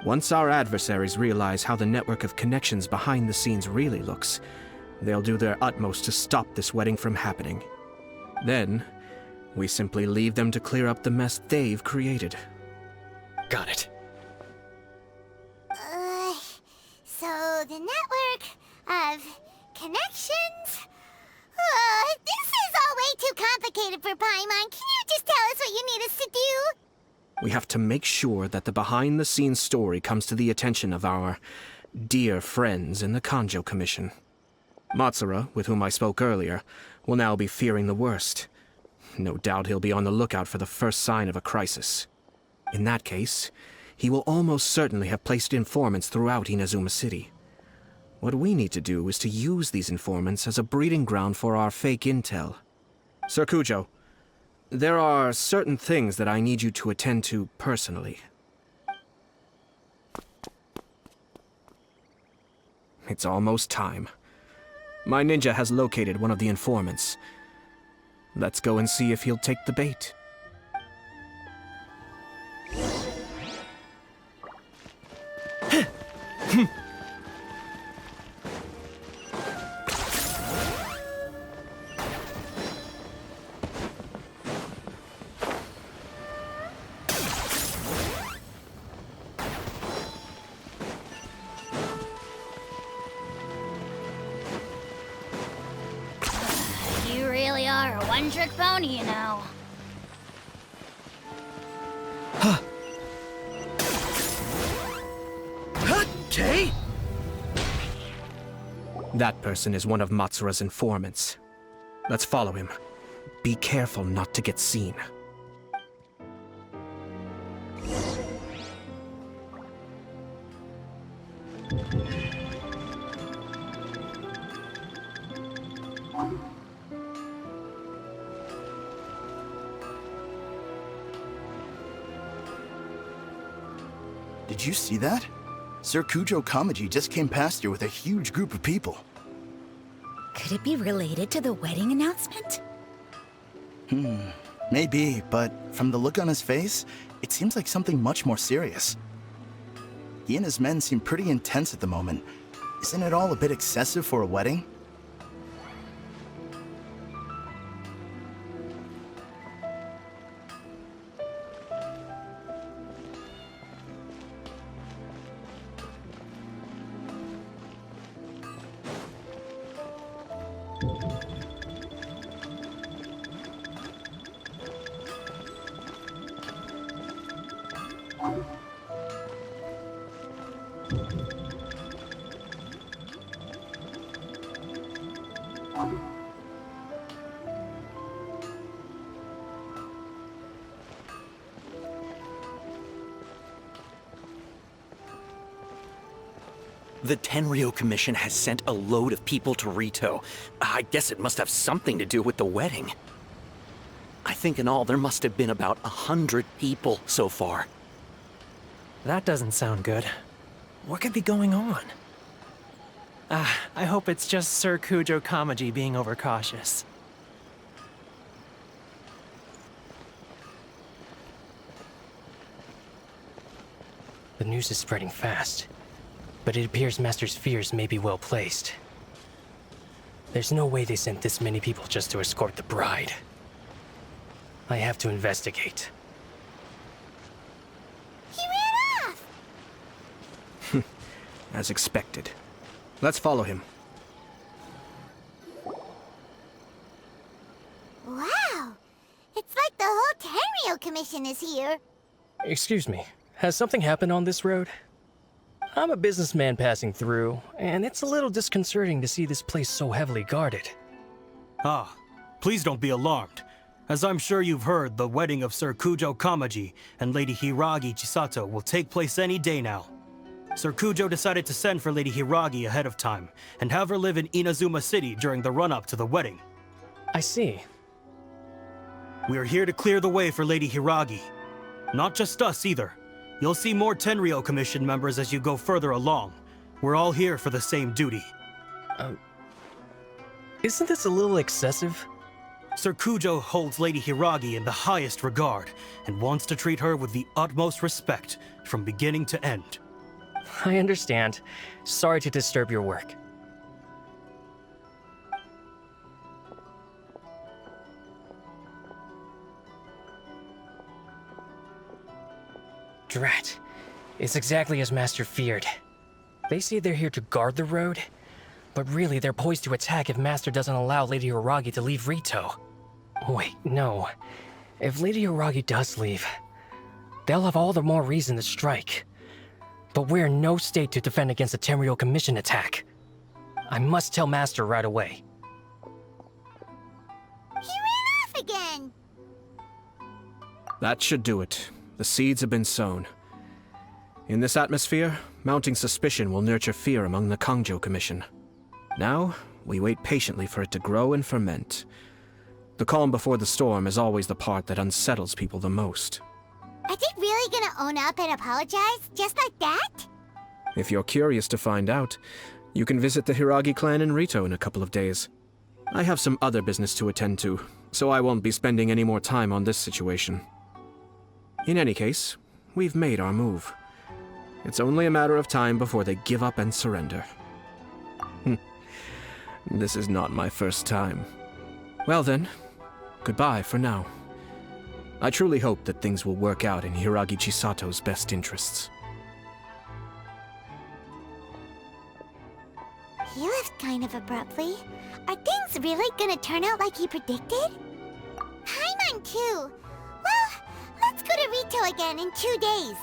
Once our adversaries realize how the network of connections behind the scenes really looks, they'll do their utmost to stop this wedding from happening. Then, we simply leave them to clear up the mess they've created. Got it. So the network of connections? This is all way too complicated for Paimon. Can you just tell us what you need us to do? We have to make sure that the behind-the-scenes story comes to the attention of our dear friends in the Kanjo Commission. Matsura, with whom I spoke earlier, will now be fearing the worst. No doubt he'll be on the lookout for the first sign of a crisis. In that case, he will almost certainly have placed informants throughout Inazuma City. What we need to do is to use these informants as a breeding ground for our fake intel. Sir Kujo, there are certain things that I need you to attend to personally. It's almost time. My ninja has located one of the informants. Let's go and see if he'll take the bait. You really are a one-trick pony, you know. Okay. That person is one of Matsura's informants. Let's follow him. Be careful not to get seen. Did you see that? Sir Kujo Kamaji just came past here with a huge group of people. Could it be related to the wedding announcement? Maybe, but from the look on his face, it seems like something much more serious. He and his men seem pretty intense at the moment, Isn't it all a bit excessive for a wedding? The Tenryo Commission has sent a load of people to Rito. I guess it must have something to do with the wedding. I think in all there must have been about 100 people so far. That doesn't sound good. What could be going on? I hope it's just Sir Kujo Kamaji being overcautious. The news is spreading fast, but it appears Master's fears may be well placed. There's no way they sent this many people just to escort the bride. I have to investigate. He ran off! As expected. Let's follow him. Wow! It's like the whole Tenryo Commission is here. Excuse me, has something happened on this road? I'm a businessman passing through, and it's a little disconcerting to see this place so heavily guarded. Ah, please don't be alarmed. As I'm sure you've heard, the wedding of Sir Kujo Kamaji and Lady Hiragi Chisato will take place any day now. Sir Kujo decided to send for Lady Hiragi ahead of time, and have her live in Inazuma City during the run-up to the wedding. I see. We are here to clear the way for Lady Hiragi. Not just us either. You'll see more Tenryo Commission members as you go further along. We're all here for the same duty. Isn't this a little excessive? Sir Kujo holds Lady Hiragi in the highest regard, and wants to treat her with the utmost respect, from beginning to end. I understand. Sorry to disturb your work. Drat. It's exactly as Master feared. They say they're here to guard the road, but really they're poised to attack if Master doesn't allow Lady Hiragi to leave Rito. Wait, no. If Lady Hiragi does leave, they'll have all the more reason to strike. But we're in no state to defend against a Tenryo Commission attack. I must tell Master right away. He ran off again! That should do it. The seeds have been sown. In this atmosphere, mounting suspicion will nurture fear among the Kangjo Commission. Now, we wait patiently for it to grow and ferment. The calm before the storm is always the part that unsettles people the most. Are they really gonna own up and apologize, just like that? If you're curious to find out, you can visit the Hiragi clan in Rito in a couple of days. I have some other business to attend to, so I won't be spending any more time on this situation. In any case, we've made our move. It's only a matter of time before they give up and surrender. This is not my first time. Well then, goodbye for now. I truly hope that things will work out in Hiragi Chisato's best interests. He left kind of abruptly. Are things really gonna turn out like he predicted? Paimon too! Well, let's go to Rito again in 2 days.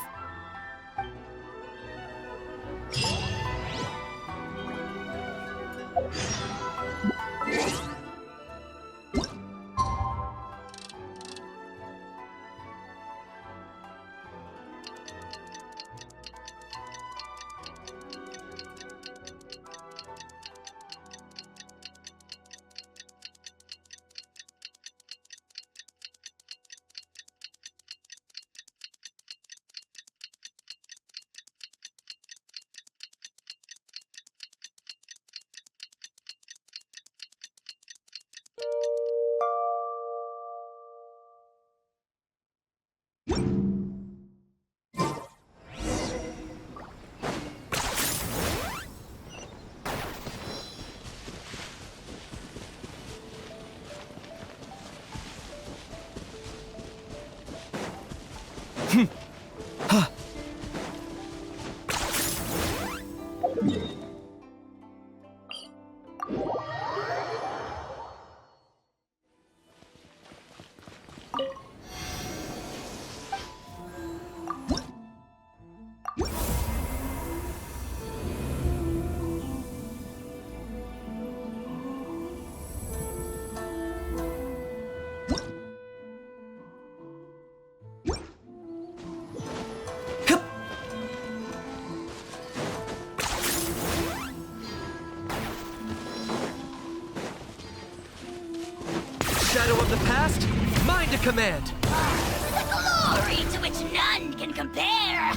Shadow of the past, mine to command! The glory to which none can compare!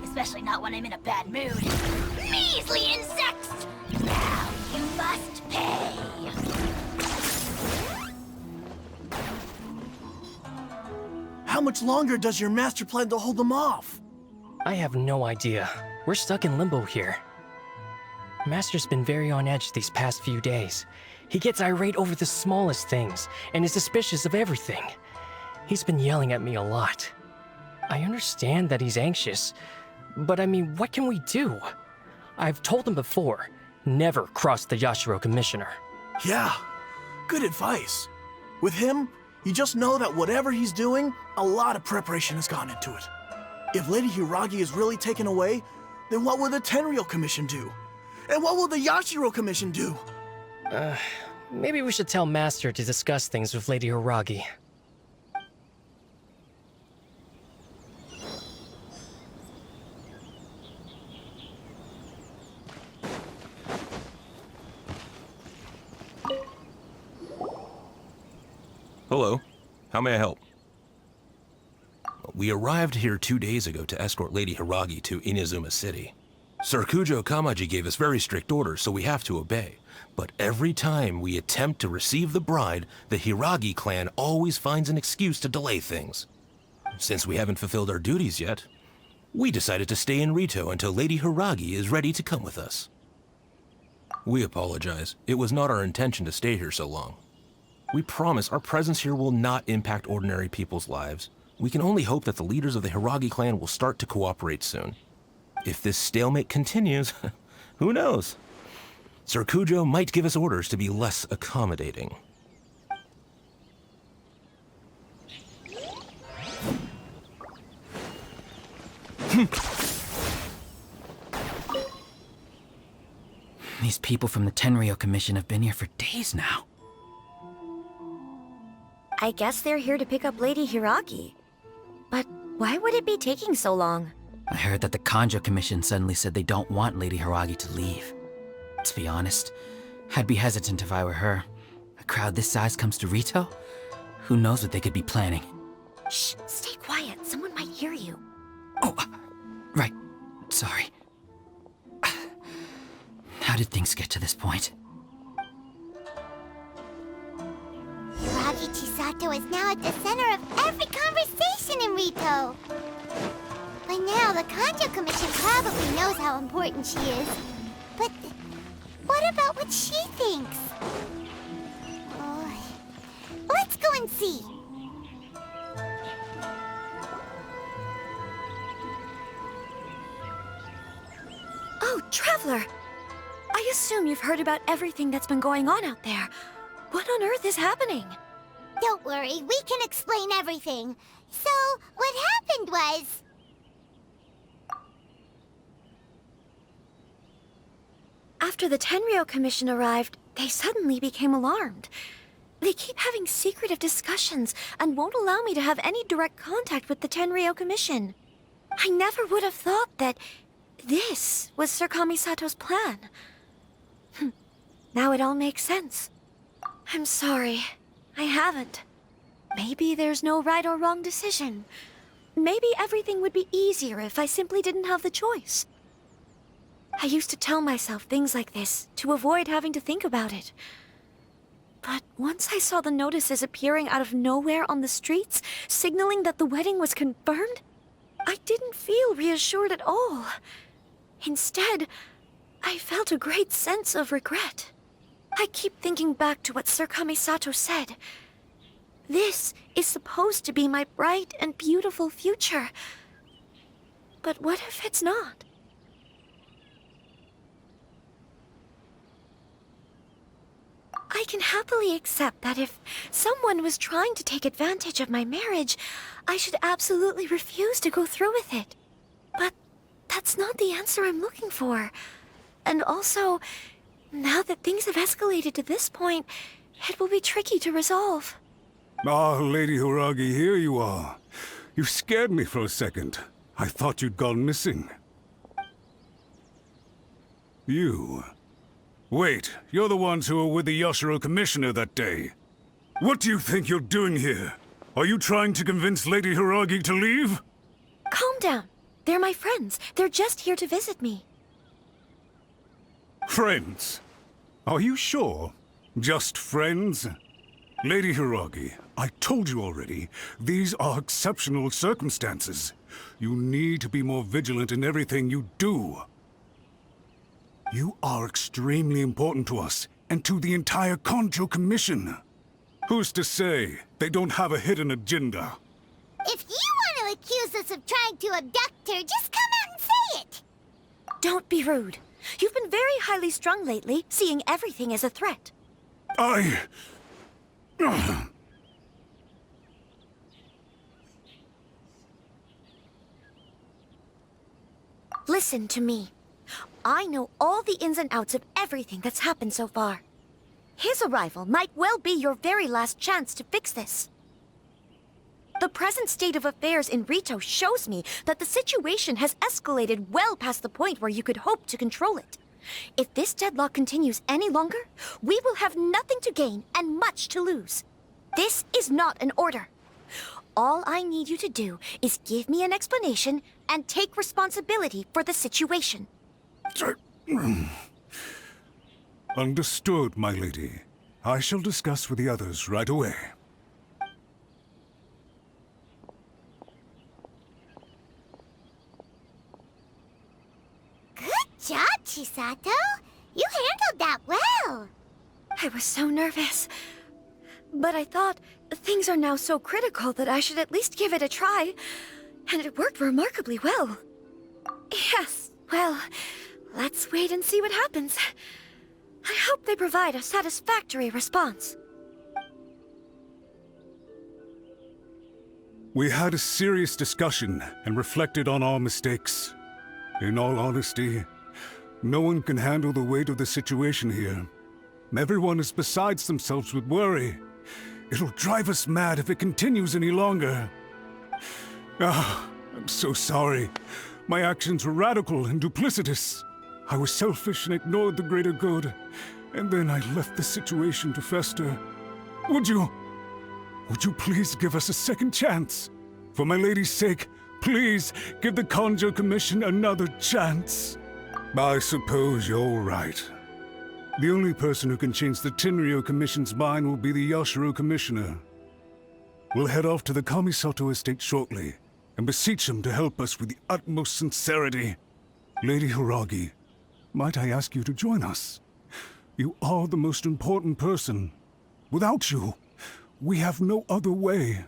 Especially not when I'm in a bad mood. Measly insects! Now you must pay! How much longer does your master plan to hold them off? I have no idea. We're stuck in limbo here. Master's been very on edge these past few days. He gets irate over the smallest things, and is suspicious of everything. He's been yelling at me a lot. I understand that he's anxious, but I mean, what can we do? I've told him before, never cross the Yashiro Commissioner. Yeah, good advice. With him, you just know that whatever he's doing, a lot of preparation has gone into it. If Lady Hiragi is really taken away, then what will the Tenryou Commission do? And what will the Yashiro Commission do? Maybe we should tell Master to discuss things with Lady Hiragi. Hello. How may I help? We arrived here 2 days ago to escort Lady Hiragi to Inazuma City. Sir Kujo Kamaji gave us very strict orders, so we have to obey. But every time we attempt to receive the bride, the Hiragi clan always finds an excuse to delay things. Since we haven't fulfilled our duties yet, we decided to stay in Rito until Lady Hiragi is ready to come with us. We apologize. It was not our intention to stay here so long. We promise our presence here will not impact ordinary people's lives. We can only hope that the leaders of the Hiragi clan will start to cooperate soon. If this stalemate continues, who knows? Sir Kujo might give us orders to be less accommodating. These people from the Tenryou Commission have been here for days now. I guess they're here to pick up Lady Hiragi. But why would it be taking so long? I heard that the Kanjo Commission suddenly said they don't want Lady Hiragi to leave. To be honest, I'd be hesitant if I were her. A crowd this size comes to Rito? Who knows what they could be planning? Shh, stay quiet. Someone might hear you. Right. Sorry. How did things get to this point? Hiragi Chisato is now at the center of every conversation in Rito. By now, the Kanjo Commission probably knows how important she is. But what about what she thinks? Let's go and see. Oh, Traveler! I assume you've heard about everything that's been going on out there. What on earth is happening? Don't worry, we can explain everything. So, what happened was... After the Tenryou Commission arrived, they suddenly became alarmed. They keep having secretive discussions and won't allow me to have any direct contact with the Tenryou Commission. I never would have thought that this was Sir Kamisato's plan. Now it all makes sense. I'm sorry. I haven't. Maybe there's no right or wrong decision. Maybe everything would be easier if I simply didn't have the choice. I used to tell myself things like this to avoid having to think about it. But once I saw the notices appearing out of nowhere on the streets, signaling that the wedding was confirmed, I didn't feel reassured at all. Instead, I felt a great sense of regret. I keep thinking back to what Sir Kamisato said. This is supposed to be my bright and beautiful future. But what if it's not? can happily accept that if someone was trying to take advantage of my marriage, I should absolutely refuse to go through with it. But that's not the answer I'm looking for. And also, now that things have escalated to this point, it will be tricky to resolve. Ah, Lady Hiragi, here you are. You scared me for a second. I thought you'd gone missing. You... Wait, you're the ones who were with the Yashiro Commissioner that day. What do you think you're doing here? Are you trying to convince Lady Hiragi to leave? Calm down. They're my friends. They're just here to visit me. Friends? Are you sure? Just friends? Lady Hiragi, I told you already, these are exceptional circumstances. You need to be more vigilant in everything you do. You are extremely important to us, and to the entire Kanjo Commission. Who's to say they don't have a hidden agenda? If you want to accuse us of trying to abduct her, just come out and say it! Don't be rude. You've been very highly strung lately, seeing everything as a threat. Listen to me. I know all the ins and outs of everything that's happened so far. His arrival might well be your very last chance to fix this. The present state of affairs in Rito shows me that the situation has escalated well past the point where you could hope to control it. If this deadlock continues any longer, we will have nothing to gain and much to lose. This is not an order. All I need you to do is give me an explanation and take responsibility for the situation. Understood, my lady. I shall discuss with the others right away. Good job, Chisato. You handled that well. I was so nervous. But I thought things are now so critical that I should at least give it a try. And it worked remarkably well. Yes, well, let's wait and see what happens. I hope they provide a satisfactory response. We had a serious discussion and reflected on our mistakes. In all honesty, no one can handle the weight of the situation here. Everyone is beside themselves with worry. It'll drive us mad if it continues any longer. I'm so sorry. My actions were radical and duplicitous. I was selfish and ignored the greater good. And then I left the situation to fester. Would you please give us a second chance? For my lady's sake, please give the Kanjo Commission another chance. I suppose you're right. The only person who can change the Tenryou Commission's mind will be the Yashiro Commissioner. We'll head off to the Kamisato estate shortly, and beseech him to help us with the utmost sincerity. Lady Hiragi, might I ask you to join us? You are the most important person. Without you, we have no other way.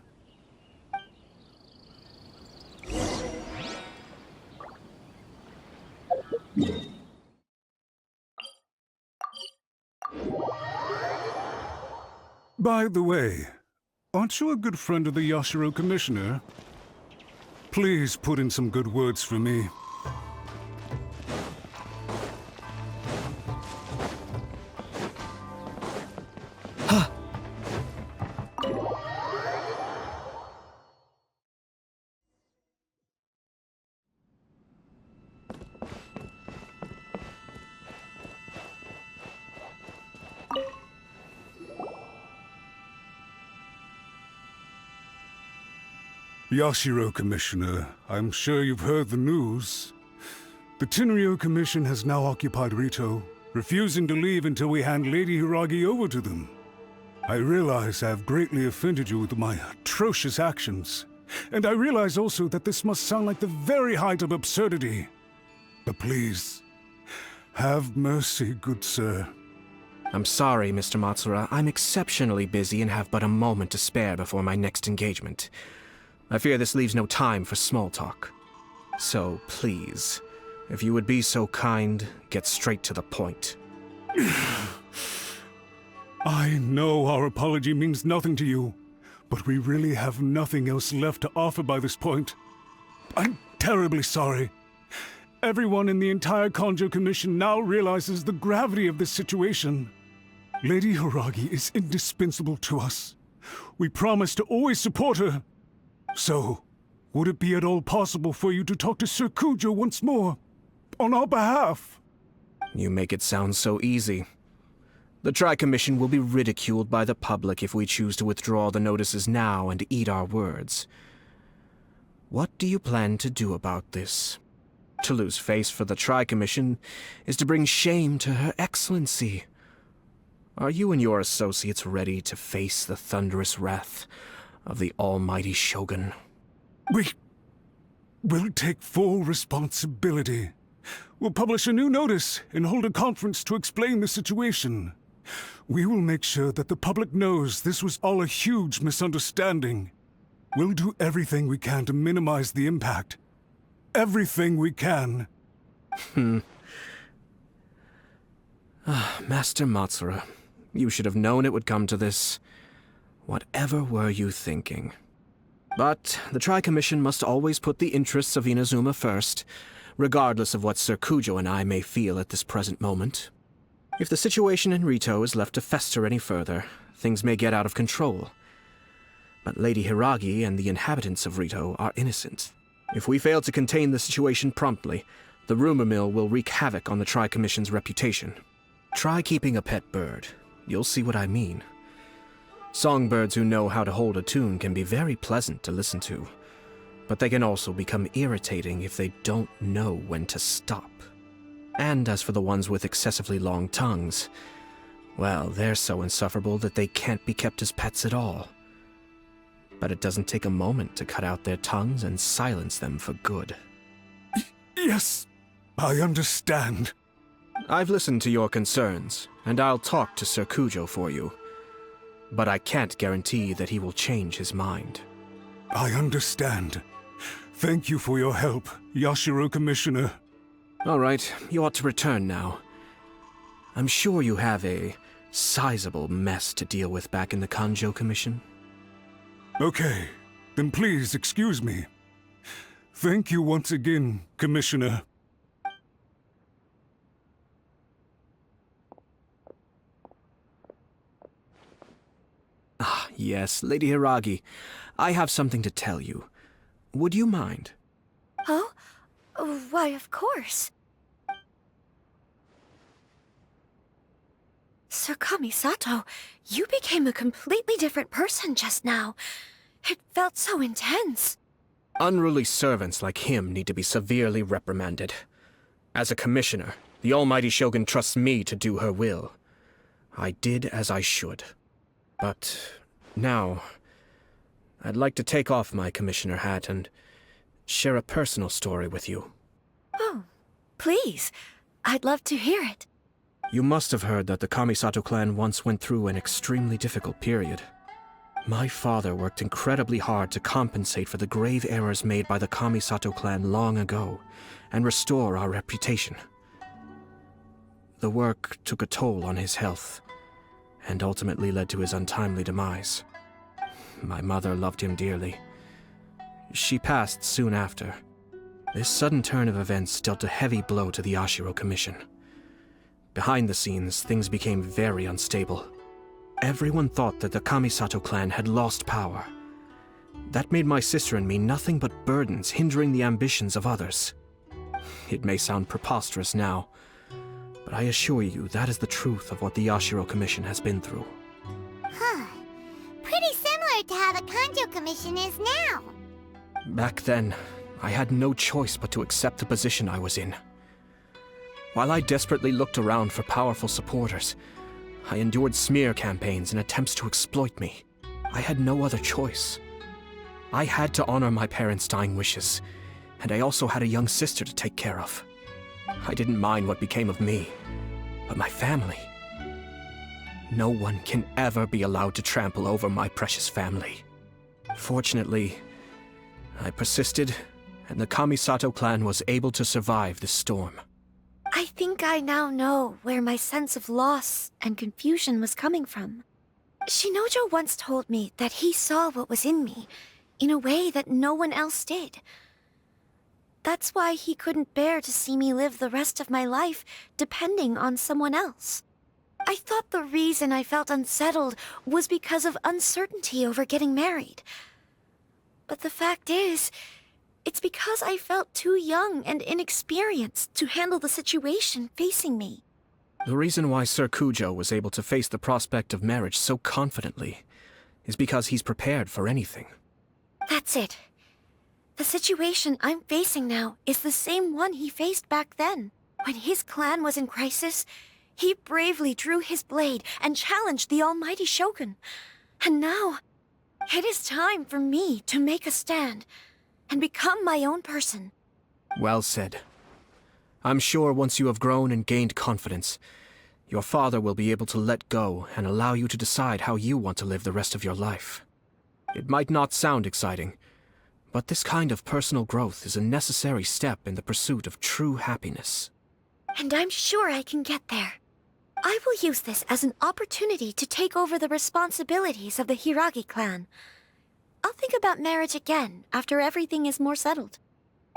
By the way, aren't you a good friend of the Yashiro Commissioner? Please put in some good words for me. Yashiro Commissioner, I'm sure you've heard the news. The Tenryou Commission has now occupied Rito, refusing to leave until we hand Lady Hiragi over to them. I realize I have greatly offended you with my atrocious actions, and I realize also that this must sound like the very height of absurdity. But please, have mercy, good sir. I'm sorry, Mr. Matsura. I'm exceptionally busy and have but a moment to spare before my next engagement. I fear this leaves no time for small talk. So, please, if you would be so kind, get straight to the point. I know our apology means nothing to you, but we really have nothing else left to offer by this point. I'm terribly sorry. Everyone in the entire Kanjo Commission now realizes the gravity of this situation. Lady Hiragi is indispensable to us. We promise to always support her. So, would it be at all possible for you to talk to Sir Kujo once more, on our behalf? You make it sound so easy. The Tri-Commission will be ridiculed by the public if we choose to withdraw the notices now and eat our words. What do you plan to do about this? To lose face for the Tri-Commission is to bring shame to Her Excellency. Are you and your associates ready to face the thunderous wrath of the almighty Shogun? We'll take full responsibility. We'll publish a new notice and hold a conference to explain the situation. We will make sure that the public knows this was all a huge misunderstanding. We'll do everything we can to minimize the impact. Everything we can. Master Matsura, you should have known it would come to this. Whatever were you thinking? But the Tri-Commission must always put the interests of Inazuma first, regardless of what Sir Kujo and I may feel at this present moment. If the situation in Rito is left to fester any further, things may get out of control. But Lady Hiragi and the inhabitants of Rito are innocent. If we fail to contain the situation promptly, the rumor mill will wreak havoc on the Tri-Commission's reputation. Try keeping a pet bird. You'll see what I mean. Songbirds who know how to hold a tune can be very pleasant to listen to, but they can also become irritating if they don't know when to stop. And as for the ones with excessively long tongues, well, they're so insufferable that they can't be kept as pets at all. But it doesn't take a moment to cut out their tongues and silence them for good. Yes, I understand. I've listened to your concerns, and I'll talk to Sir Kujo for you. But I can't guarantee that he will change his mind. I understand. Thank you for your help, Yashiro Commissioner. All right, you ought to return now. I'm sure you have a sizable mess to deal with back in the Kanjo Commission. Okay, then please excuse me. Thank you once again, Commissioner. Ah, yes, Lady Hiragi. I have something to tell you. Would you mind? Oh? Why, of course. Sir Kamisato, you became a completely different person just now. It felt so intense. Unruly servants like him need to be severely reprimanded. As a commissioner, the almighty Shogun trusts me to do her will. I did as I should. But now, I'd like to take off my commissioner hat and share a personal story with you. Oh, please. I'd love to hear it. You must have heard that the Kamisato clan once went through an extremely difficult period. My father worked incredibly hard to compensate for the grave errors made by the Kamisato clan long ago and restore our reputation. The work took a toll on his health and ultimately led to his untimely demise. My mother loved him dearly. She passed soon after. This sudden turn of events dealt a heavy blow to the Ashiro Commission. Behind the scenes, things became very unstable. Everyone thought that the Kamisato clan had lost power. That made my sister and me nothing but burdens, hindering the ambitions of others. It may sound preposterous now, but I assure you that is the truth of what the Ashiro Commission has been through. Huh. Pretty similar to how the Kanjo Commission is now. Back then, I had no choice but to accept the position I was in. While I desperately looked around for powerful supporters, I endured smear campaigns and attempts to exploit me. I had no other choice. I had to honor my parents' dying wishes, and I also had a young sister to take care of. I didn't mind what became of me, but my family. No one can ever be allowed to trample over my precious family. Fortunately, I persisted, and the Kamisato clan was able to survive this storm. I think I now know where my sense of loss and confusion was coming from. Shinojo once told me that he saw what was in me in a way that no one else did. That's why he couldn't bear to see me live the rest of my life depending on someone else. I thought the reason I felt unsettled was because of uncertainty over getting married. But the fact is, it's because I felt too young and inexperienced to handle the situation facing me. The reason why Sir Kujo was able to face the prospect of marriage so confidently is because he's prepared for anything. That's it. The situation I'm facing now is the same one he faced back then. When his clan was in crisis, he bravely drew his blade and challenged the almighty Shogun. And now, it is time for me to make a stand and become my own person. Well said. I'm sure once you have grown and gained confidence, your father will be able to let go and allow you to decide how you want to live the rest of your life. It might not sound exciting, but this kind of personal growth is a necessary step in the pursuit of true happiness. And I'm sure I can get there. I will use this as an opportunity to take over the responsibilities of the Hiragi clan. I'll think about marriage again after everything is more settled.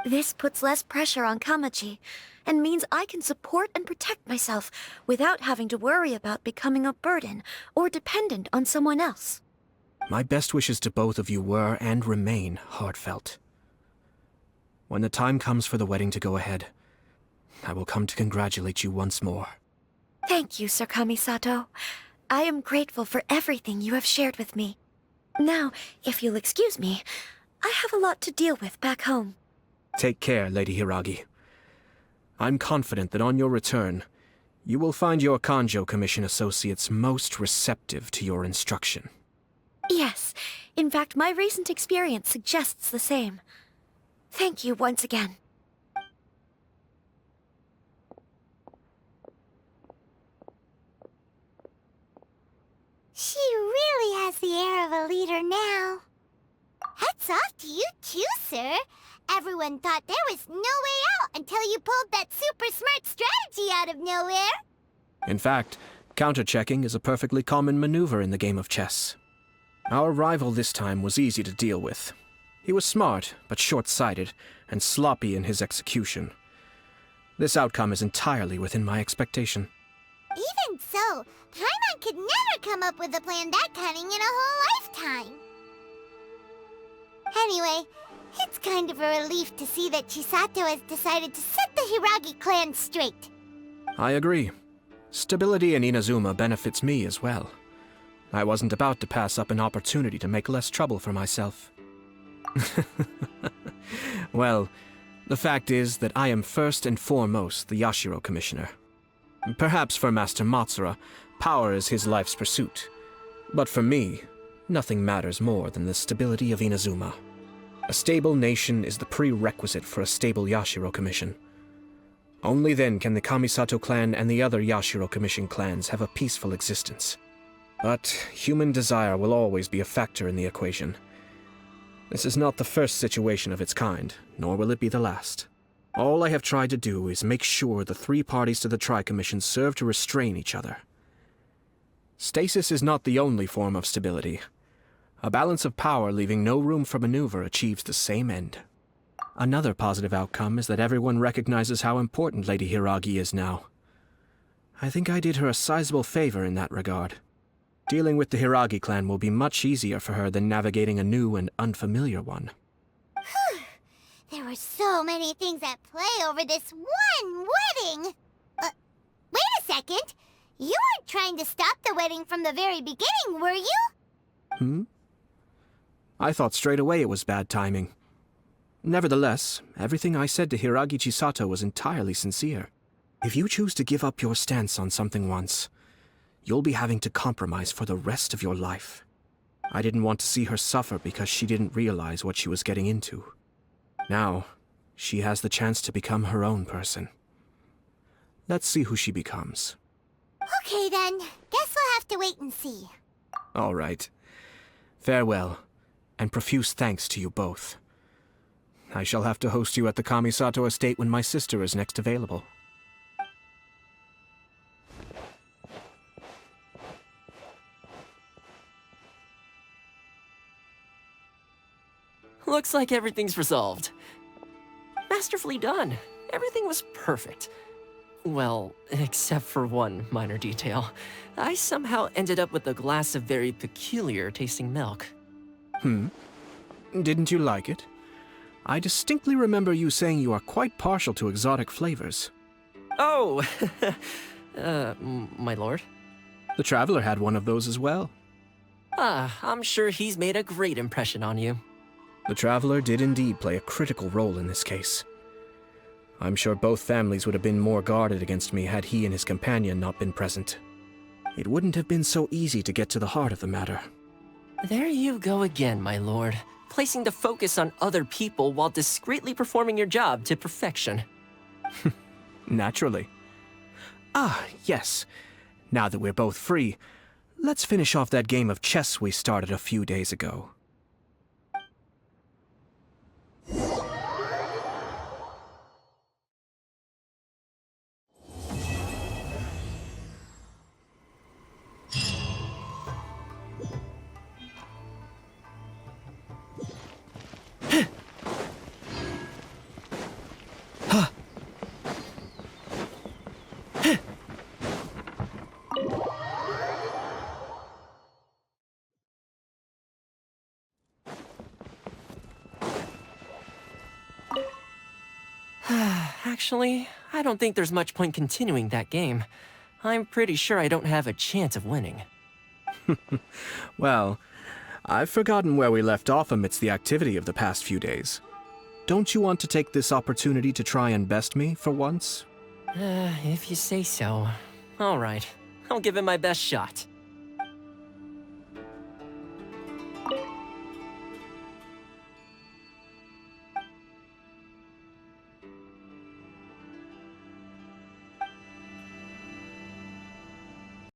This puts less pressure on Kamaji, and means I can support and protect myself without having to worry about becoming a burden or dependent on someone else. My best wishes to both of you were and remain heartfelt. When the time comes for the wedding to go ahead, I will come to congratulate you once more. Thank you, Sir Kamisato. I am grateful for everything you have shared with me. Now, if you'll excuse me, I have a lot to deal with back home. Take care, Lady Hiragi. I'm confident that on your return, you will find your Kanjo Commission associates most receptive to your instruction. Yes, in fact, my recent experience suggests the same. Thank you once again. She really has the air of a leader now. Hats off to you too, sir. Everyone thought there was no way out until you pulled that super smart strategy out of nowhere. In fact, counter-checking is a perfectly common maneuver in the game of chess. Our rival this time was easy to deal with. He was smart, but short-sighted, and sloppy in his execution. This outcome is entirely within my expectation. Even so, Paimon could never come up with a plan that cunning in a whole lifetime. Anyway, it's kind of a relief to see that Chisato has decided to set the Hiragi clan straight. I agree. Stability in Inazuma benefits me as well. I wasn't about to pass up an opportunity to make less trouble for myself. Well, the fact is that I am first and foremost the Yashiro Commissioner. Perhaps for Master Matsura, power is his life's pursuit. But for me, nothing matters more than the stability of Inazuma. A stable nation is the prerequisite for a stable Yashiro Commission. Only then can the Kamisato clan and the other Yashiro Commission clans have a peaceful existence. But human desire will always be a factor in the equation. This is not the first situation of its kind, nor will it be the last. All I have tried to do is make sure the three parties to the Tri-Commission serve to restrain each other. Stasis is not the only form of stability. A balance of power leaving no room for maneuver achieves the same end. Another positive outcome is that everyone recognizes how important Lady Hiragi is now. I think I did her a sizable favor in that regard. Dealing with the Hiragi clan will be much easier for her than navigating a new and unfamiliar one. Whew. There were so many things at play over this one wedding. Wait a second. You weren't trying to stop the wedding from the very beginning, were you? I thought straight away it was bad timing. Nevertheless, everything I said to Hiragi Chisato was entirely sincere. If you choose to give up your stance on something once, you'll be having to compromise for the rest of your life. I didn't want to see her suffer because she didn't realize what she was getting into. Now, she has the chance to become her own person. Let's see who she becomes. Okay then, guess we'll have to wait and see. All right. Farewell, and profuse thanks to you both. I shall have to host you at the Kamisato estate when my sister is next available. Looks like everything's resolved. Masterfully done. Everything was perfect. Well, except for one minor detail. I somehow ended up with a glass of very peculiar tasting milk. Didn't you like it? I distinctly remember you saying you are quite partial to exotic flavors. Oh, my lord? The Traveler had one of those as well. I'm sure he's made a great impression on you. The Traveler did indeed play a critical role in this case. I'm sure both families would have been more guarded against me had he and his companion not been present. It wouldn't have been so easy to get to the heart of the matter. There you go again, my lord. Placing the focus on other people while discreetly performing your job to perfection. Naturally. Yes. Now that we're both free, let's finish off that game of chess we started a few days ago. Actually, I don't think there's much point continuing that game. I'm pretty sure I don't have a chance of winning. Well, I've forgotten where we left off amidst the activity of the past few days. Don't you want to take this opportunity to try and best me for once? If you say so. All right, I'll give it my best shot.